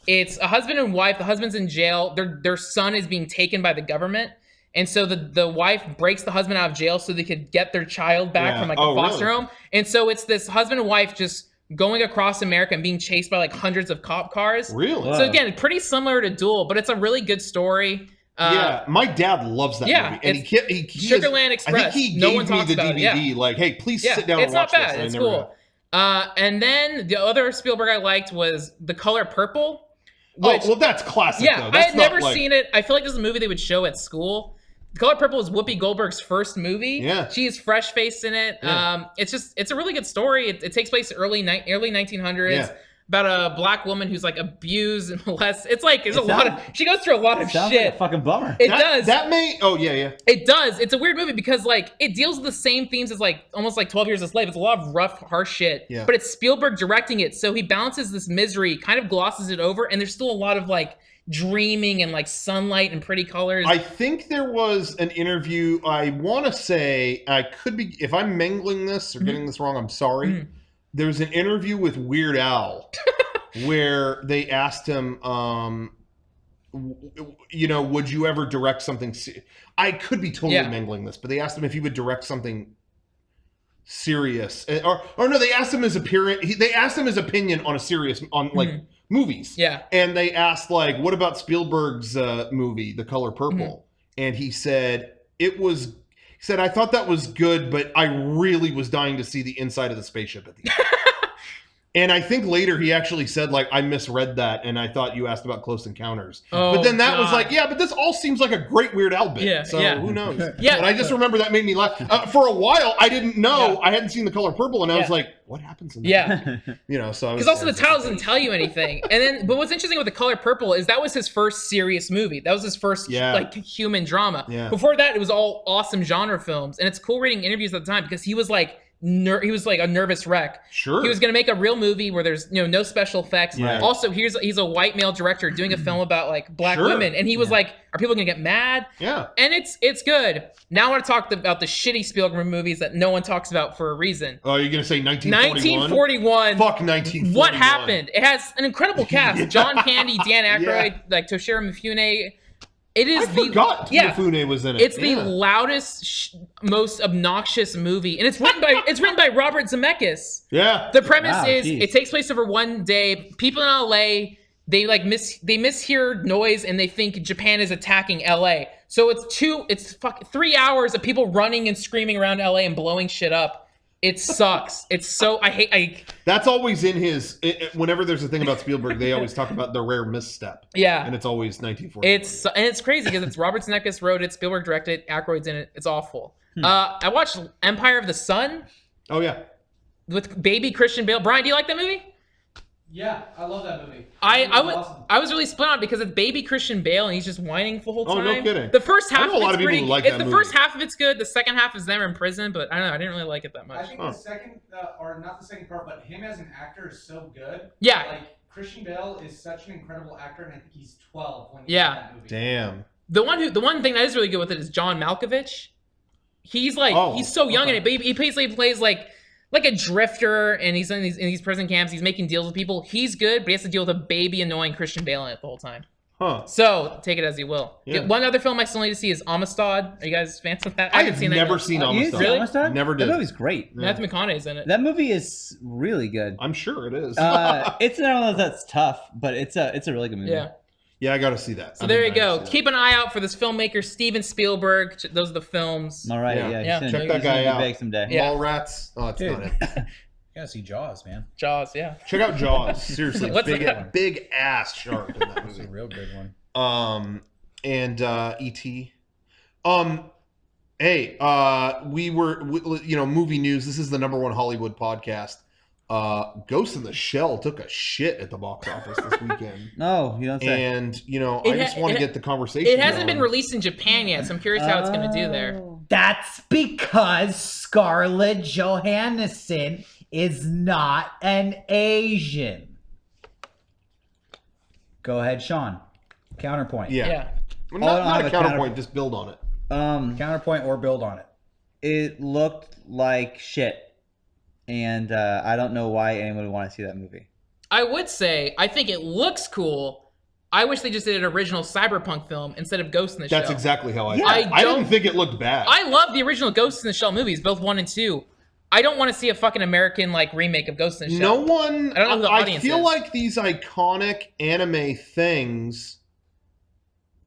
it's a husband and wife. The husband's in jail. Their son is being taken by the government. And so the wife breaks the husband out of jail so they could get their child back from like a foster home. And so it's this husband and wife just going across America and being chased by like hundreds of cop cars. Really? So again, pretty similar to Duel, but it's a really good story. Yeah, my dad loves that movie. And he Sugarland Express. I think he no gave one talks me the about DVD. It. Like, hey, please sit down and watch this. It's not bad. This. It's cool. And then the other Spielberg I liked was The Color Purple. Well, that's classic. Yeah, though. That's I had never seen it. I feel like this is a movie they would show at school. The Color Purple is Whoopi Goldberg's first movie. Yeah. She is fresh-faced in it. Yeah. It's a really good story. It takes place early 1900s. about a black woman who's like abused and molested. It's like she goes through a lot of shit. Like a fucking bummer. It does. That may. Oh yeah. It does. It's a weird movie because like it deals with the same themes as like almost like 12 Years a Slave. It's a lot of rough, harsh shit. Yeah. But it's Spielberg directing it, so he balances this misery, kind of glosses it over, and there's still a lot of like dreaming and like sunlight and pretty colors. I think there was an interview. I want to say I could be if I'm mangling this or getting this wrong. I'm sorry. There's an interview with Weird Al where they asked him, would you ever direct something? I could be totally mangling this, but they asked him if he would direct something serious, or no, they asked him his appearance. They asked him his opinion on movies. Yeah, and they asked like, what about Spielberg's movie, The Color Purple? And he said I thought that was good, but I really was dying to see the inside of the spaceship at the end. And I think later he actually said, like, I misread that, and I thought you asked about Close Encounters. But then that was like, but this all seems like a great Weird Al bit. Who knows? Yeah. And I just remember that made me laugh. For a while, I didn't know. I hadn't seen The Color Purple, and I was like, what happens in that? So because also the title doesn't tell you anything. And then, but what's interesting with The Color Purple is that was his first serious movie. That was his first like human drama. Before that, it was all awesome genre films. And it's cool reading interviews at the time because he was like, he was like a nervous wreck. Sure. He was going to make a real movie where there's no special effects. Right. Also, he's a white male director doing a film about like black women, and he was like, "Are people going to get mad?" Yeah. And it's good. Now I want to talk about the shitty Spielberg movies that no one talks about for a reason. Oh, you're going to say 1941? 1941. Fuck 1941. What happened? It has an incredible cast: John Candy, Dan Aykroyd, like Toshiro Mifune. It is Mifune was in it. It's the loudest, most obnoxious movie, and it's written by Robert Zemeckis. Yeah. The premise is it takes place over one day. People in LA, they mishear noise and they think Japan is attacking LA. So it's 3 hours of people running and screaming around LA and blowing shit up. It sucks. It's so That's always in his. Whenever there's a thing about Spielberg, they always talk about the rare misstep. Yeah, and it's always 1940. It's crazy because it's Robert Zemeckis wrote it, Spielberg directed, Aykroyd's in it. It's awful. I watched Empire of the Sun. Oh yeah, with baby Christian Bale. Brian, do you like that movie? Yeah, I love that movie. I was really split on it because it's baby Christian Bale and he's just whining the whole time. Oh, no kidding. The first half I know a lot of people who like that movie. The first half of it's good. The second half is them in prison, but I don't know. I didn't really like it that much. I think the second, or not the second part, but him as an actor is so good. Yeah. Like, Christian Bale is such an incredible actor, and I think he's 12 when he's in that movie. Damn. The one thing that is really good with it is John Malkovich. He's like he's so young in it, but he basically plays like a drifter, and he's in these prison camps. He's making deals with people. He's good, but he has to deal with a baby annoying Christian Bale in it the whole time. Huh. So take it as you will. Yeah. One other film I still need to see is Amistad. Are you guys fans of that? I haven't seen that. Never seen Amistad. Really? Amistad? Never did. That movie's great. Matthew McConaughey's in it. That movie is really good. I'm sure it is. It's not one of those that's tough, but it's a really good movie. Yeah. Yeah, I got to see that. So there you go. Keep an eye out for this filmmaker, Steven Spielberg. Those are the films. All right. Yeah. Check that guy out. Big someday. Yeah. Mallrats. Oh, it's not it. You gotta see Jaws, man. Jaws, yeah. Check out Jaws. Seriously, What's big ass shark in that It's movie. a real good one. And E.T. Hey, we were, movie news. This is the #1 Hollywood podcast. Ghost in the Shell took a shit at the box office this weekend. Oh, you don't say. And, I just want to get the conversation It hasn't going. been released in Japan yet, so I'm curious how it's going to do there. That's because Scarlett Johansson is not an Asian. Go ahead, Sean. Counterpoint. Yeah. Well, not a counterpoint, just build on it. Counterpoint or build on it. It looked like shit. And I don't know why anyone would want to see that movie. I would say, I think it looks cool. I wish they just did an original cyberpunk film instead of Ghost in the Shell. That's exactly how I felt. I didn't think it looked bad. I love the original Ghost in the Shell movies, both 1 and 2. I don't want to see a fucking American remake of Ghost in the Shell. No one. I don't know who the audience I feel is. like these iconic anime things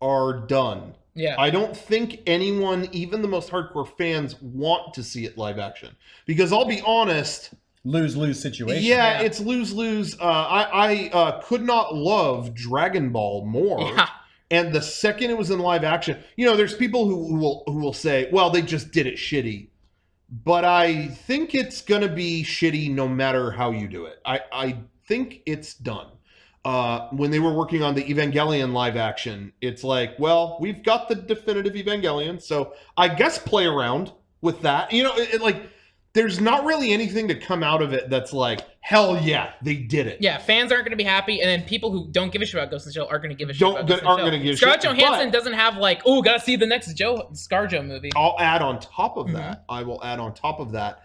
are done. Yeah. I don't think anyone, even the most hardcore fans, want to see it live action. Because I'll be honest, lose-lose situation. Yeah, it's lose-lose. I could not love Dragon Ball more. Yeah. And the second it was in live action, there's people who will say, well, they just did it shitty. But I think it's going to be shitty no matter how you do it. I think it's done. When they were working on the Evangelion live action, it's like, well, we've got the definitive Evangelion, so I guess play around with that. You know, like, there's not really anything to come out of it that's like, hell yeah, they did it. Yeah, fans aren't going to be happy, and then people who don't give a shit about Ghost in the Shell are going to give a shit about Ghost in the Shell. Aren't going to give a shit. Scarlett Johansson doesn't have like, oh, gotta see the next ScarJo movie. I'll add on top of that, I will add on top of that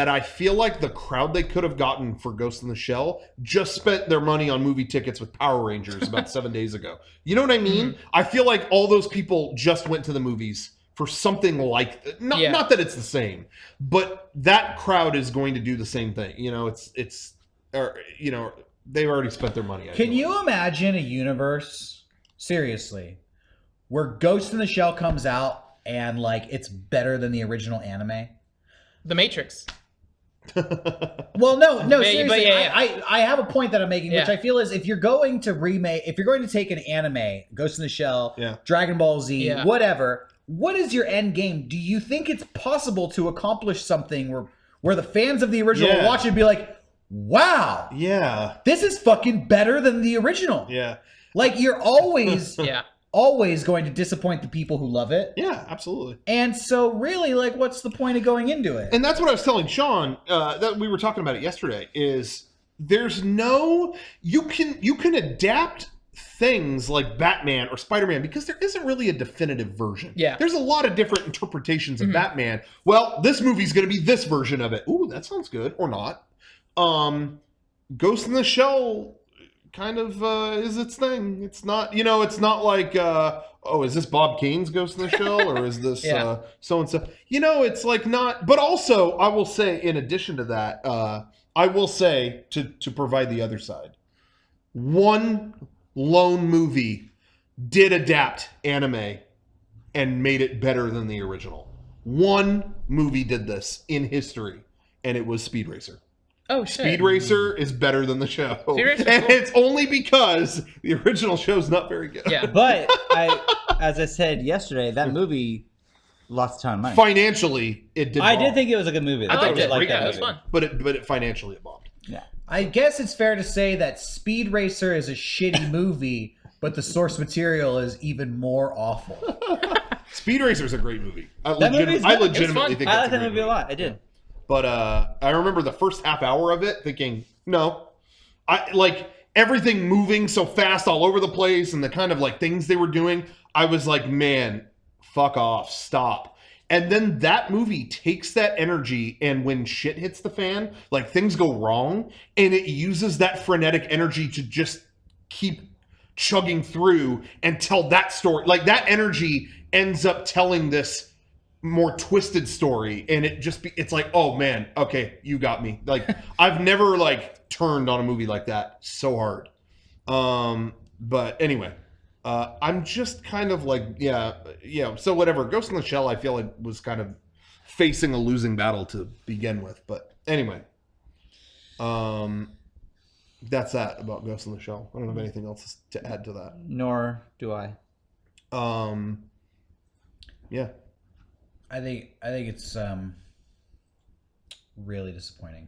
I feel like the crowd they could have gotten for Ghost in the Shell just spent their money on movie tickets with Power Rangers about 7 days ago. You know what I mean? I feel like all those people just went to the movies for something like not that it's the same, but that crowd is going to do the same thing. You know, they've already spent their money. Can you imagine a universe, seriously, where Ghost in the Shell comes out and like it's better than the original anime? The Matrix. Well, no, seriously. I have a point that I'm making, which I feel is if you're going to take an anime, Ghost in the Shell, Dragon Ball Z, whatever. What is your end game? Do you think it's possible to accomplish something where the fans of the original will watch it and be like, wow, this is fucking better than the original? Yeah. Like, you're always always going to disappoint the people who love it. Yeah, absolutely. And so really, like, what's the point of going into it? And that's what I was telling Sean, that we were talking about it yesterday, is there's no, you can adapt things like Batman or Spider-Man because there isn't really a definitive version. Yeah. There's a lot of different interpretations of Batman. Well, this movie's going to be this version of it. Ooh, that sounds good. Or not. Ghost in the Shell kind of is its thing. It's not, it's not like, oh, is this Bob Kane's Ghost in the Shell or is this so-and-so? It's like not, but also I will say in addition to that, I will say to provide the other side, one lone movie did adapt anime and made it better than the original. One movie did this in history, and it was Speed Racer. Oh, shit. Speed Racer is better than the show. And it's only because the original show's not very good. Yeah, but as I said yesterday, that movie lost a ton of money. Financially, it did. I did think it was a good movie. I liked it. Like it was fun. But it financially it bombed. Yeah. I guess it's fair to say that Speed Racer is a shitty movie, but the source material is even more awful. Speed Racer is a great movie. I legitimately think I like that movie a lot. I did. But I remember the first half hour of it thinking, no. I like everything moving so fast all over the place and the kind of like things they were doing. I was like, man, fuck off, stop. And then that movie takes that energy, and when shit hits the fan, like things go wrong, and it uses that frenetic energy to just keep chugging through and tell that story. Like that energy ends up telling this more twisted story, and it's like, oh man, okay, you got me. Like I've never like turned on a movie like that so hard. But anyway. I'm just kind of like, so whatever. Ghost in the Shell, I feel like was kind of facing a losing battle to begin with. But anyway, that's that about Ghost in the Shell. I don't have anything else to add to that. Nor do I. Yeah. I think it's really disappointing.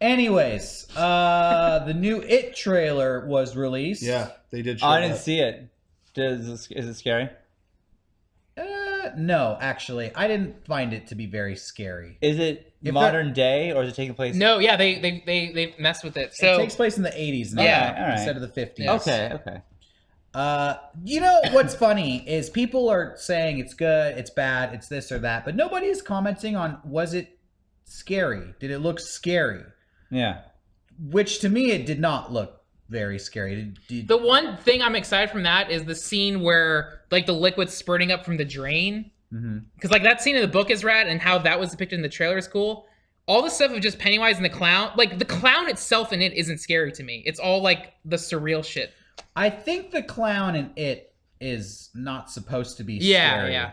Anyways, the new It trailer was released. Yeah, they did show I didn't see it. Is it scary? No, actually. I didn't find it to be very scary. Is it modern day or is it taking place? No, yeah, they messed with it. So it takes place in the 80s now instead of the 50s. Okay. You know what's funny is people are saying it's good, it's bad, it's this or that, but nobody is commenting on was it scary? Did it look scary? Yeah. Which to me, it did not look very scary. The one thing I'm excited from that is the scene where like the liquid's spurting up from the drain. Because like that scene in the book is rad, and how that was depicted in the trailer is cool. All the stuff of just Pennywise and the clown, like the clown itself in it isn't scary to me. It's all like the surreal shit. I think the clown in it is not supposed to be scary. Yeah.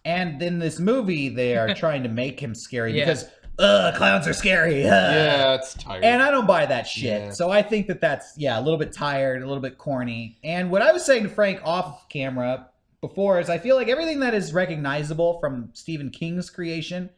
And in this movie, they are trying to make him scary because clowns are scary. Yeah, it's tired. And I don't buy that shit. Yeah. So I think that's, a little bit tired, a little bit corny. And what I was saying to Frank off camera before is I feel like everything that is recognizable from Stephen King's creation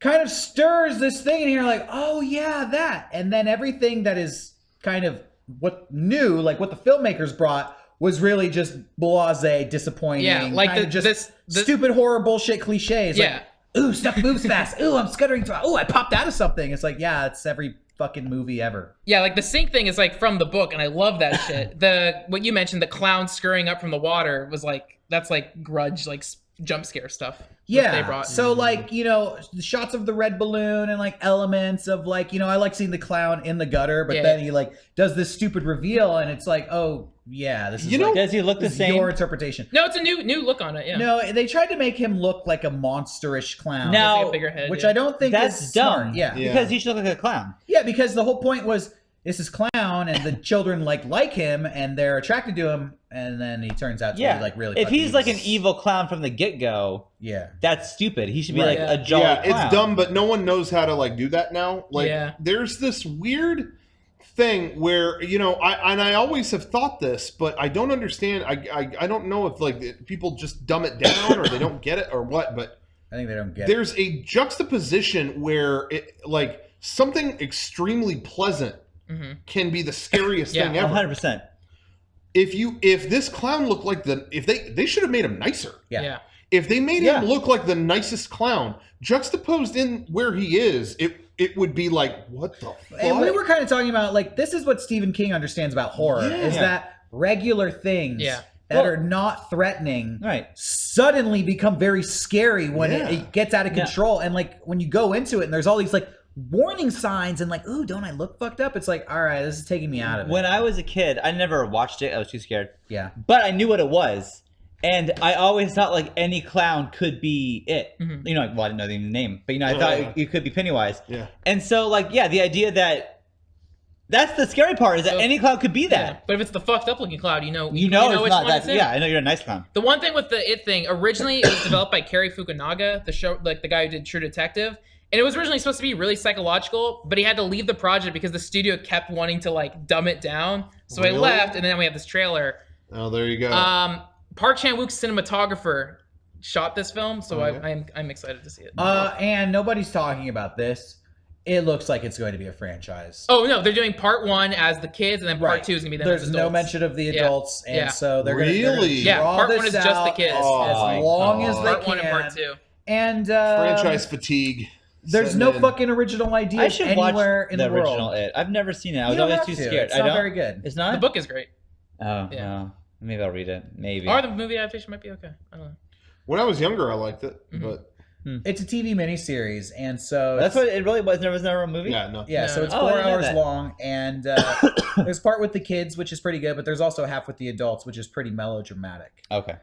kind of stirs this thing, and you're like, oh yeah, that. And then everything that is kind of what new, like what the filmmakers brought, was really just blasé, disappointing. Yeah, like just stupid horror bullshit cliches. Yeah. Like, ooh, stuff moves fast. Ooh, I'm scuttering. Ooh, I popped out of something. It's like, yeah, it's every fucking movie ever. Yeah, like the sync thing is like from the book, and I love that shit. What you mentioned, the clown scurrying up from the water, was like, that's like Grudge, like jump scare stuff. Yeah. They brought. So like, you know, the shots of the red balloon and like elements of like, you know, I like seeing the clown in the gutter, but then he like does this stupid reveal, and it's like, oh yeah, this is, you know, like, does he look the same? Your interpretation. No, it's a new look on it. Yeah. No, they tried to make him look like a monsterish clown. Now, like a bigger head, which I don't think that's is dumb. smart. Yeah, because he should look like a clown. Yeah, because the whole point was this is clown, and the children like him, and they're attracted to him, and then he turns out to be like really. If he's like an evil clown from the get-go, that's stupid. He should be like a jolly clown. It's dumb, but no one knows how to like do that now. Like, there's this weird thing where, you know, I always have thought this, but I don't understand. I don't know if like people just dumb it down or they don't get it or what, but I think they don't get it. There's a juxtaposition where it like something extremely pleasant can be the scariest thing ever. 100%. If this clown looked like they should have made him nicer. Yeah. If they made him look like the nicest clown, juxtaposed in where he is, it would be like, what the fuck? And we were kind of talking about, like, this is what Stephen King understands about horror, is that regular things that are not threatening suddenly become very scary when it gets out of control. And, like, when you go into it and there's all these, like, warning signs and like, ooh, don't I look fucked up? It's like, all right, this is taking me out of it. When I was a kid, I never watched it. I was too scared. Yeah. But I knew what it was. And I always thought like any clown could be it. You know, like, well, I didn't know the name, but you know, I thought it could be Pennywise. Yeah. And so like, yeah, the idea that's the scary part is that any clown could be that. Yeah. But if it's the fucked up looking clown, you know it's which not one that. it's in. Yeah, I know you're a nice clown. The one thing with the It thing, originally it was developed by Cary Fukunaga, the show, like the guy who did True Detective. And it was originally supposed to be really psychological, but he had to leave the project because the studio kept wanting to like dumb it down. So he left, and then we have this trailer. Oh, there you go. Park Chan-wook's cinematographer shot this film, so I'm excited to see it. And nobody's talking about this. It looks like it's going to be a franchise. Oh no, they're doing part 1 as the kids, and then part 2 is gonna be them as adults. There's no mention of the adults, and so they're really gonna part 1 is just the kids. As long as they part can. 1 and part 2. And franchise fatigue. There's no fucking original idea anywhere in the world. Original It. I've never seen it. I was always too scared. It's not very good. It's not? The book is great. Oh, yeah. Maybe I'll read it. Maybe. Or the movie adaptation might be okay. I don't know. When I was younger, I liked it, but it's a TV miniseries, and so that's what it really was. There was never a movie. Yeah, so it's 4 hours long, and there's part with the kids, which is pretty good, but there's also half with the adults, which is pretty melodramatic. Okay.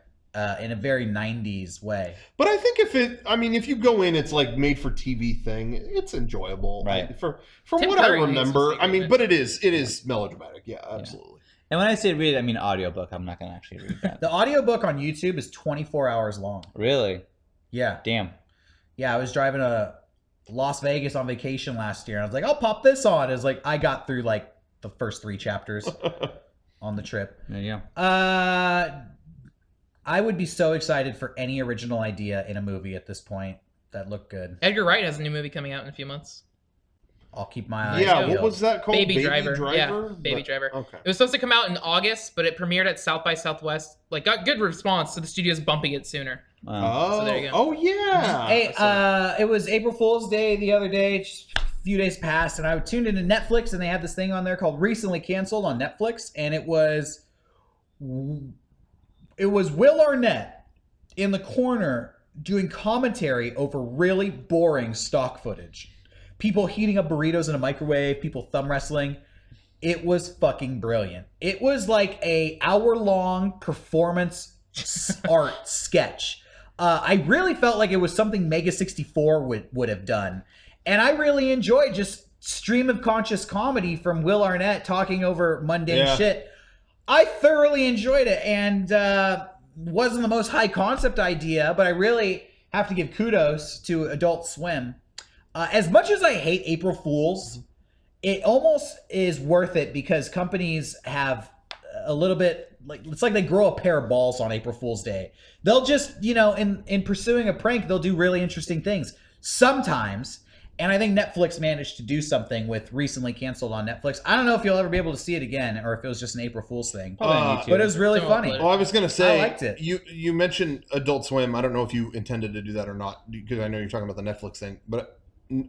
In a very 90s way. But I think if you go in, it's like made for TV thing. It's enjoyable, right? From what I remember, but it is melodramatic. Yeah, absolutely. And when I say read, I mean audiobook. I'm not going to actually read that. The audiobook on YouTube is 24 hours long. Really? Yeah. Damn. Yeah, I was driving to Las Vegas on vacation last year, and I was like, I'll pop this on. It's like I got through like the first 3 chapters on the trip. Yeah. I would be so excited for any original idea in a movie at this point that looked good. Edgar Wright has a new movie coming out in a few months. I'll keep my eyes peeled. peeled. What was that called? Baby Driver. Yeah, Baby Driver. Okay. It was supposed to come out in August, but it premiered at South by Southwest. Like, got good response, so the studio's bumping it sooner. Oh, so there you go. Oh yeah. Hey, it was April Fool's Day the other day. Just a few days passed, and I tuned into Netflix, and they had this thing on there called Recently Canceled on Netflix, and it was Will Arnett in the corner doing commentary over really boring stock footage. People heating up burritos in a microwave, people thumb wrestling. It was fucking brilliant. It was like a hour-long performance art sketch. I really felt like it was something MEGA64 would have done. And I really enjoyed just stream of conscious comedy from Will Arnett talking over mundane shit. I thoroughly enjoyed it, and wasn't the most high concept idea, but I really have to give kudos to Adult Swim. As much as I hate April Fools, it almost is worth it because companies have a little bit, like, it's like they grow a pair of balls on April Fool's Day. They'll just, in pursuing a prank, they'll do really interesting things. sometimes. And I think Netflix managed to do something with recently canceled on Netflix. I don't know if you'll ever be able to see it again or if it was just an April Fool's thing. But it was really funny. Well, I was going to say, I liked it. You mentioned Adult Swim. I don't know if you intended to do that or not, because I know you're talking about the Netflix thing. But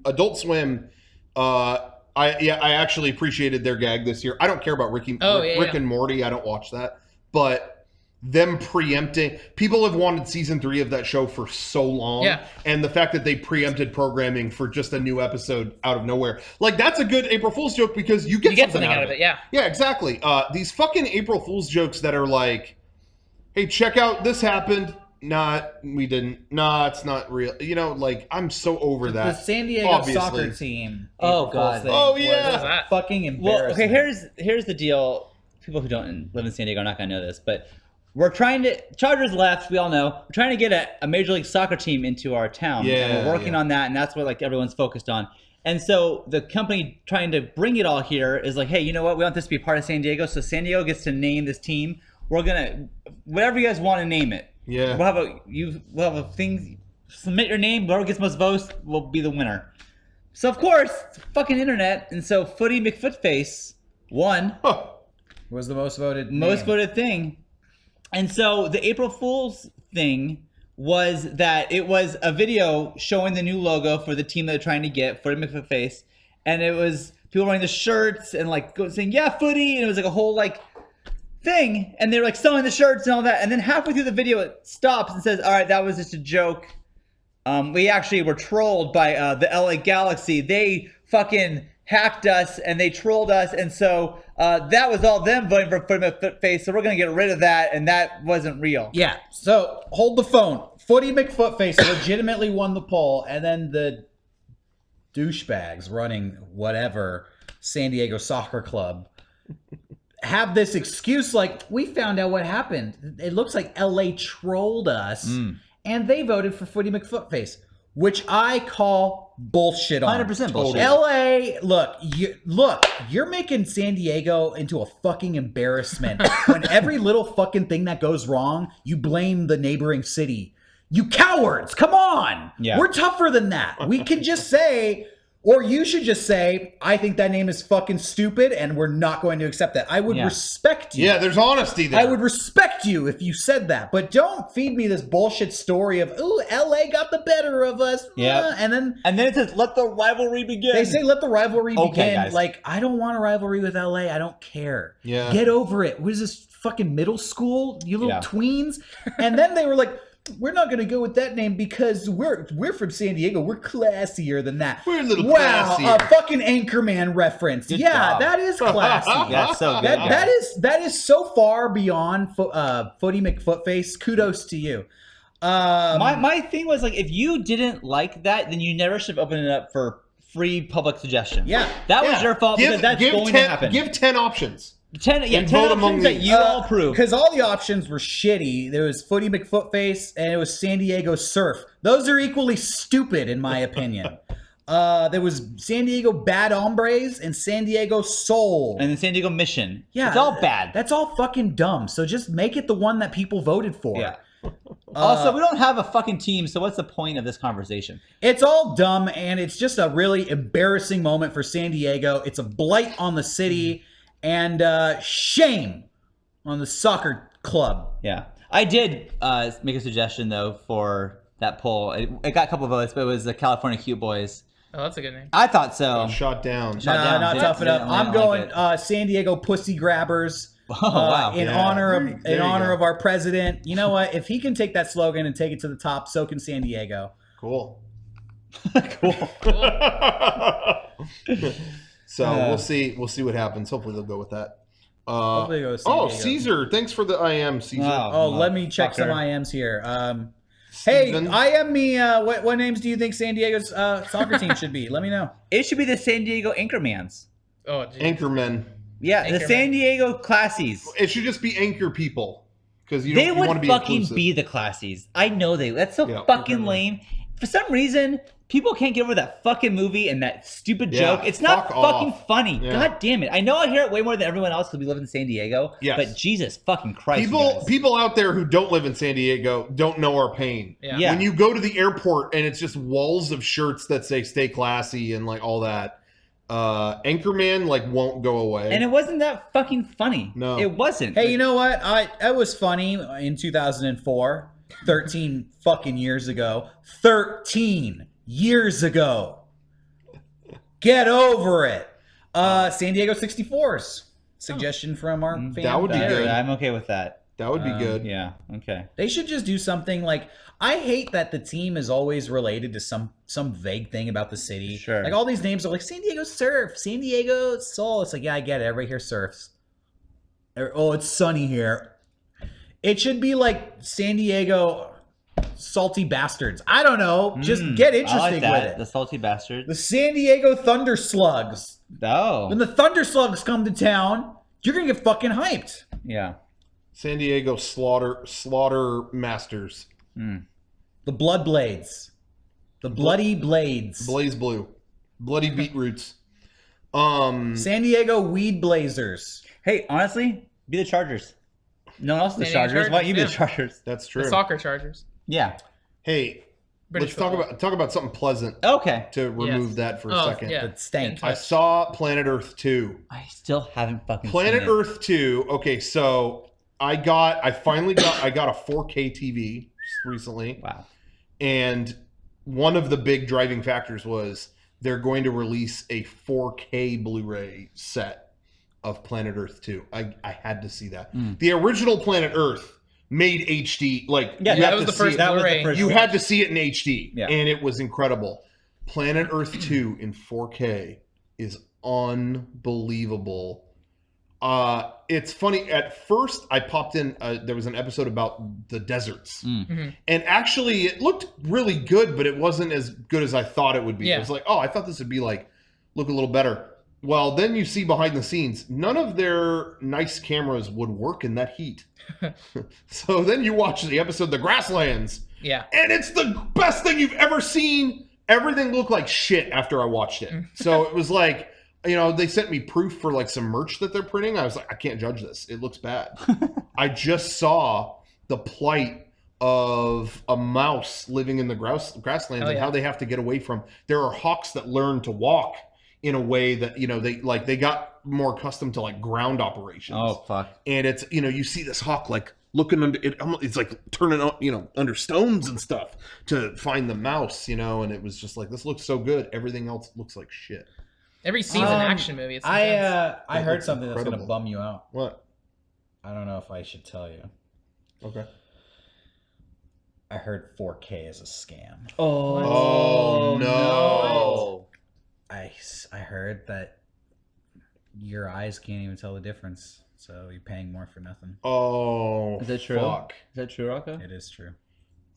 Adult Swim, I actually appreciated their gag this year. I don't care about Rick and Morty. I don't watch that. But them preempting, people have wanted season 3 of that show for so long, and the fact that they preempted programming for just a new episode out of nowhere, like, that's a good April Fool's joke, because you get something out of it. Yeah, exactly. These fucking April Fool's jokes that are like, hey, check out, this happened. We didn't. It's not real. You know, like, I'm so over that. The San Diego soccer team. Oh god. Was fucking embarrassing. Well, okay, here's the deal. People who don't live in San Diego are not going to know this, but Chargers left, we all know. We're trying to get a Major League Soccer team into our town. And we're working on that, and that's what, like, everyone's focused on. And so the company trying to bring it all here is like, hey, you know what? We want this to be part of San Diego, so San Diego gets to name this team. We're going to, whatever you guys want to name it. Yeah. We'll have a thing, submit your name, whoever gets most votes will be the winner. So, of course, it's fucking internet, and so Footy McFootface won. Was the most voted voted thing. And so the April Fool's thing was that it was a video showing the new logo for the team that they're trying to get, Footy McFootface, and it was people wearing the shirts and like saying, yeah, Footy, and it was like a whole like thing, and they're like selling the shirts and all that, and then halfway through the video it stops and says, all right, that was just a joke. We actually were trolled by the LA Galaxy. They fucking hacked us and they trolled us, and so that was all them voting for Footy McFootface, so we're going to get rid of that, and that wasn't real. Yeah, so hold the phone. Footy McFootface legitimately won the poll, and then the douchebags running whatever San Diego Soccer Club have this excuse like, we found out what happened. It looks like LA trolled us, and they voted for Footy McFootface, which I call bullshit on. 100% bullshit. LA, you're making San Diego into a fucking embarrassment. When every little fucking thing that goes wrong, you blame the neighboring city. You cowards, come on. Yeah. We're tougher than that. We can just say, or you should just say, I think that name is fucking stupid and we're not going to accept that. I would respect you. Yeah, there's honesty there. I would respect you if you said that. But don't feed me this bullshit story of, ooh, LA got the better of us. Yeah. And then it says, let the rivalry begin. They say, let the rivalry begin. Guys. Like, I don't want a rivalry with LA. I don't care. Yeah. Get over it. What is this, fucking middle school? You little tweens? And then they were like, we're not going to go with that name because we're from San Diego. We're classier than that. We're a little classier. classier. A fucking Anchorman reference. Good job. That is classy. That's so good. That is so far beyond Footy McFootface. Kudos to you. My thing was like, if you didn't like that, then you never should have opened it up for free public suggestion. Yeah. That was your fault because that's going to happen. Give 10 options. 10 options that you all approved. Because all the options were shitty. There was Footy McFootface and it was San Diego Surf. Those are equally stupid in my opinion. There was San Diego Bad Hombres and San Diego Soul. And the San Diego Mission. Yeah. It's all bad. That's all fucking dumb. So just make it the one that people voted for. Yeah. Also, we don't have a fucking team, so what's the point of this conversation? It's all dumb, and it's just a really embarrassing moment for San Diego. It's a blight on the city. And shame on the soccer club. Yeah. I did make a suggestion, though, for that poll. It got a couple of votes, but it was the California Cute Boys. Oh, that's a good name. I thought so. Shot down. Not tough enough. I'm going San Diego Pussy Grabbers. Oh, wow. In honor of our president. You know what? If he can take that slogan and take it to the top, so can San Diego. Cool. Cool. So we'll see what happens. Hopefully they'll go with that. Hopefully they'll go with San Diego. Caesar, thanks for the IM, Caesar. Let me check some IMs here. Hey, IM me. What names do you think San Diego's soccer team should be? Let me know. It should be the San Diego Anchormans. Oh, geez. Anchormen. Yeah, the San Diego Classies. It should just be Anchor People because they would fucking be the Classies. I know they. That's so fucking lame. For some reason, people can't get over that fucking movie and that stupid joke. It's not fucking funny. Yeah. God damn it. I know I hear it way more than everyone else because we live in San Diego. Yes. But Jesus fucking Christ. People out there who don't live in San Diego don't know our pain. Yeah. When you go to the airport and it's just walls of shirts that say stay classy and like all that. Anchorman like won't go away. And it wasn't that fucking funny. No. It wasn't. Hey, you know what? It was funny in 2004. 13 fucking years ago. 13 years ago. Get over it. San Diego 64s. Suggestion from our fan. That would be good. I'm okay with that. That would be good. Yeah. Okay. They should just do something like, I hate that the team is always related to some vague thing about the city. Sure. Like all these names are like San Diego Surf, San Diego Soul. It's like, yeah, I get it. Everybody here surfs. Or, oh, it's sunny here. It should be like San Diego Salty Bastards. I don't know. Just get interesting with it. The Salty Bastards. The San Diego Thunder Slugs. Oh. When the Thunder Slugs come to town, you're going to get fucking hyped. Yeah. San Diego Slaughter Masters. The Blood Blades. The Bloody Blades. Blaze Blue. Bloody Beetroots. San Diego Weed Blazers. Hey, honestly, be the Chargers. No one else is the Chargers. Why don't you be the Chargers? That's true. The soccer Chargers. Yeah. Hey, let's talk about something pleasant. Okay. To remove that for a second. Yeah. It stank. I saw Planet Earth 2. I still haven't fucking Planet seen it. Earth 2. Okay, so I got a 4K TV recently. Wow. And one of the big driving factors was they're going to release a 4K Blu-ray set of Planet Earth 2. I had to see that. The original Planet Earth made HD. Like, that was the first Blu-ray. You had to see it in HD, yeah. And it was incredible. Planet Earth 2 in 4K is unbelievable. It's funny. At first, I popped in. There was an episode about the deserts, and actually, it looked really good, but it wasn't as good as I thought it would be. Yeah. It was like, oh, I thought this would be like look a little better. Well, then you see behind the scenes, none of their nice cameras would work in that heat. So then you watch the episode, The Grasslands. Yeah. And it's the best thing you've ever seen. Everything looked like shit after I watched it. So it was like, you know, they sent me proof for like some merch that they're printing. I was like, I can't judge this. It looks bad. I just saw the plight of a mouse living in the grasslands and how they have to get away from. There are hawks that learn to walk in a way that, you know, they got more accustomed to like ground operations. Oh, fuck. And it's, you know, you see this hawk like looking under it. It's like turning up, you know, under stones and stuff to find the mouse, you know, and it was just like, this looks so good. Everything else looks like shit. Every scene's an action movie. It's I heard something that's going to bum you out. What? I don't know if I should tell you. Okay. I heard 4K is a scam. Oh no. I heard that your eyes can't even tell the difference, so you're paying more for nothing. Oh, is that true? Fuck. Is that true, Rocco? It is true.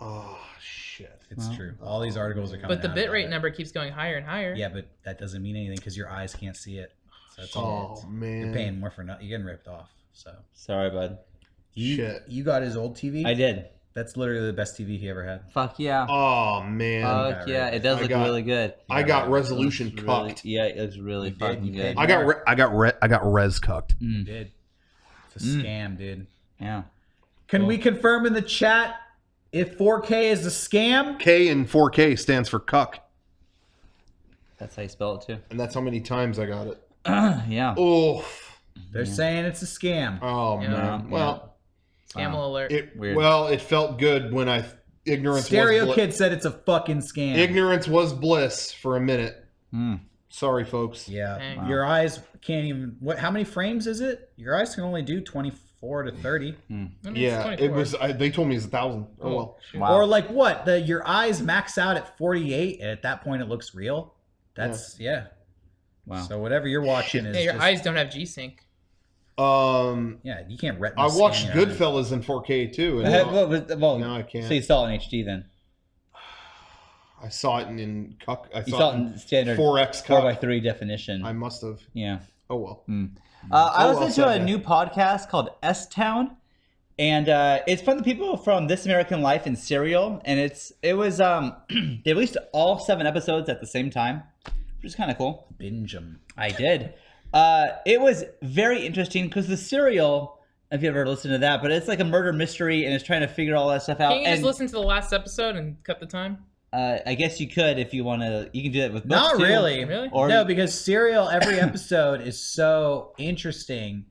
Oh shit, it's true. All these articles are coming. But the bitrate number keeps going higher and higher. Yeah, but that doesn't mean anything because your eyes can't see it. So that's all. Oh man, you're paying more for nothing. You're getting ripped off. So sorry, bud. You got his old TV? I did. That's literally the best TV he ever had. Fuck yeah. Oh man. Fuck yeah. It does look really good. I got resolution cucked. Yeah, it looks really fucking good. I got res cucked. You did. It's a scam, dude. Yeah. Can we confirm in the chat if 4K is a scam? K in 4K stands for cuck. That's how you spell it too. And that's how many times I got it. Yeah. Oh. They're saying it's a scam. Oh man. Well. Scam alert. It felt good when ignorance Stereo was Kid said it's a fucking scam. Ignorance was bliss for a minute. Sorry, folks. Yeah. Wow. Your eyes can't even. How many frames is it? Your eyes can only do 24 to 30. Yeah, it was. They told me it's 1,000. Oh well. Wow. Or like what? Your eyes max out at 48, and at that point it looks real. That's Wow. So whatever you're watching is. Your eyes don't have G-Sync. Yeah, you can't retina. I watched Goodfellas in 4K too. Well, no, I can't. So you saw it in HD then? I saw it in cuck. You saw it in standard 4x cuck. 4:3 definition. I must have. Yeah. Oh well. I listened to a new podcast called S Town, And it's from the people from This American Life and Serial, and it was they released all 7 episodes at the same time, which is kind of cool. Binge them. I did. It was very interesting because the Serial, if you ever listened to that, but it's like a murder mystery and it's trying to figure all that stuff out. Can you just listen to the last episode and cut the time? I guess you could if you want to. You can do that with books Not too. really. Really? Or, No, because Serial, every episode is so interesting.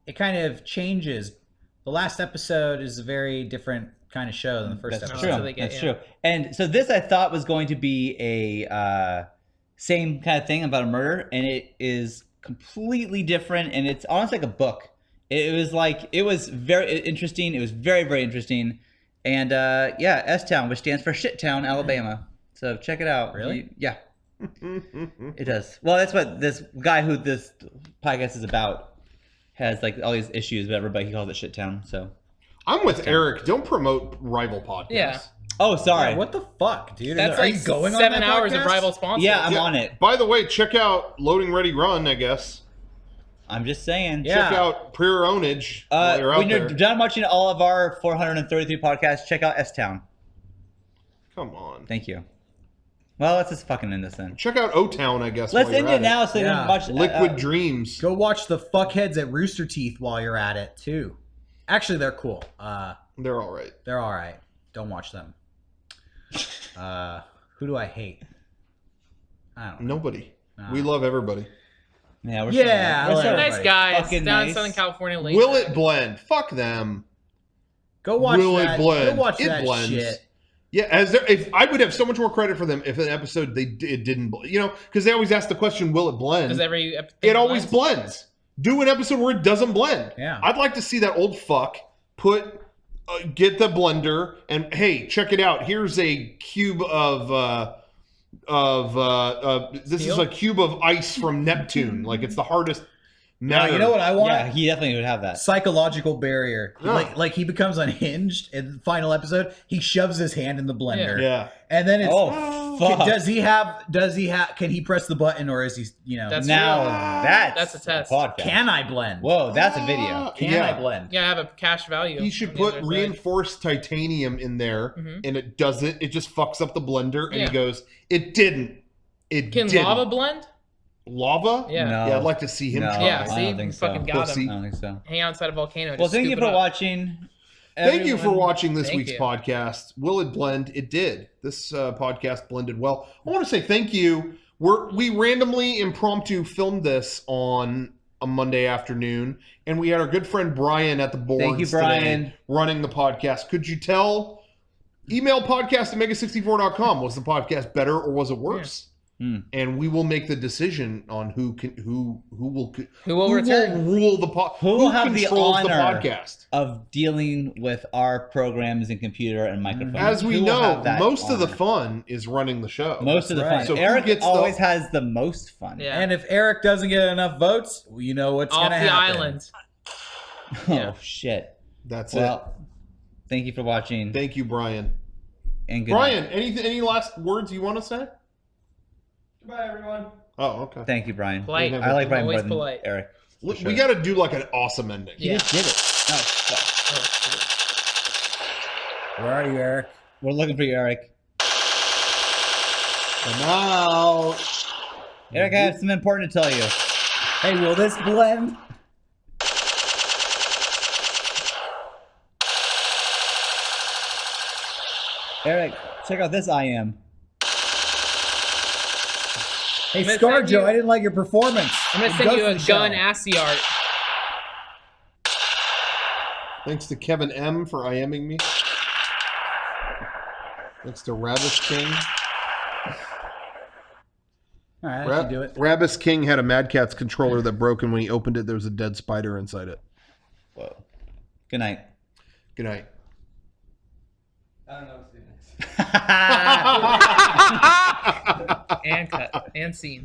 It kind of changes. The last episode is a very different kind of show than the first That's episode. true. That's true. And so this I thought was going to be a same kind of thing about a murder, and it is completely different, and it's almost like a book. It was very interesting. It was very, very interesting. And yeah, S-Town, which stands for Shittown, Alabama. So check it out. Really? Yeah. It does. Well, that's what this guy who this podcast is about has, like, all these issues with everybody. He calls it Shittown. So I'm with Eric. Don't promote rival podcasts. Yeah. Oh, sorry. Yeah, what the fuck, dude? That's Are like you going 7 on that hours podcast? of rival sponsors. Yeah, I'm on it. By the way, check out Loading Ready Run, I guess. I'm just saying. Yeah. Check out Pure Ownage while you're out when you're there. done watching all of our 433 podcasts, check out S-Town. Come on. Thank you. Well, let's just fucking end this then. Check out O-Town, I guess. Let's while end you're it at now so you Yeah. can watch Liquid Dreams. Go watch the fuckheads at Rooster Teeth while you're at it, too. Actually, they're cool. They're all right. They're all right. Don't watch them. Who do I hate? I don't know. Nobody. Nah. We love everybody. Yeah, we're Yeah, so I like Nice Everybody. guys Fucking down in nice. Southern California. Late Will night. it blend? Fuck them. Go watch Will that. it blend? Go watch It that blends. shit. Yeah, if I would have so much more credit for them if an episode it didn't, because they always ask the question, "Will it blend?" Does every It always blends. Do an episode where it doesn't blend. Yeah. I'd like to see that old fuck get the blender and hey, check it out. Here's a cube this is a cube of ice from Neptune. Like it's the hardest matter. You know what I want? Yeah, he definitely would have that. Psychological barrier. Yeah. Like he becomes unhinged in the final episode. He shoves his hand in the blender. Yeah. And then it's Oh, fuck. does he have can he press the button or is he That's Now That's a test. podcast. can I blend? Whoa, that's a video. Can I blend? Yeah, have a cash value. He should on the put other side. reinforced titanium in there, Mhm. and it doesn't. It just fucks up the blender, and Yeah. he goes, "It didn't. It Can didn't." lava blend? Lava? Yeah. No. Yeah, I'd like to see him No. try. Yeah, I see, don't think so. fucking got Pussy. him. I don't think so. Hang outside a volcano. Well, just thank you scoop for it up. watching. Thank you for everyone. watching this Thank week's you. podcast. Will it blend? It did. This podcast blended well. I want to say thank you. We randomly impromptu filmed this on a Monday afternoon, and we had our good friend Brian at the boards Thank you, Brian. today running the podcast. Could you tell? Email podcast at MEGA64.com. Was the podcast better or was it worse? And we will make the decision on who will return. rule the Who will have the controls honor podcast. of dealing with our programs and computer and microphone. As we Who will know, have that most of the honor? fun is running the show. Most of the right. fun. So who Eric gets the- always has the most fun. Yeah. And if Eric doesn't get enough votes, well, you know what's Off going the to happen. island. Oh Yeah. shit. That's Well, thank you for watching. it. Thank you, Brian. And good Brian, night. any last words you want to say? Goodbye, everyone. Oh, okay. Thank you, Brian. Polite. I like Brian more Always than polite. Eric. Look, sure. we got to do like an awesome ending. He Yeah. just did it. Oh, fuck. Oh, Where are you, Eric? We're looking for you, Eric. I'm out. Eric, I have something important to tell you. Hey, will this blend? Eric, check out this I am. Hey, I'm gonna send ScarJo, you- I didn't like your performance. I'm gonna It send goes you to a the show. gun assy art. Thanks to Kevin M for IMing me. Thanks to Rabbis King. All right, I can do it. Rabbis King had a Mad Catz controller that broke, and when he opened it, there was a dead spider inside it. Whoa. Good night. Good night. I don't know what to do next. And cut. And scene.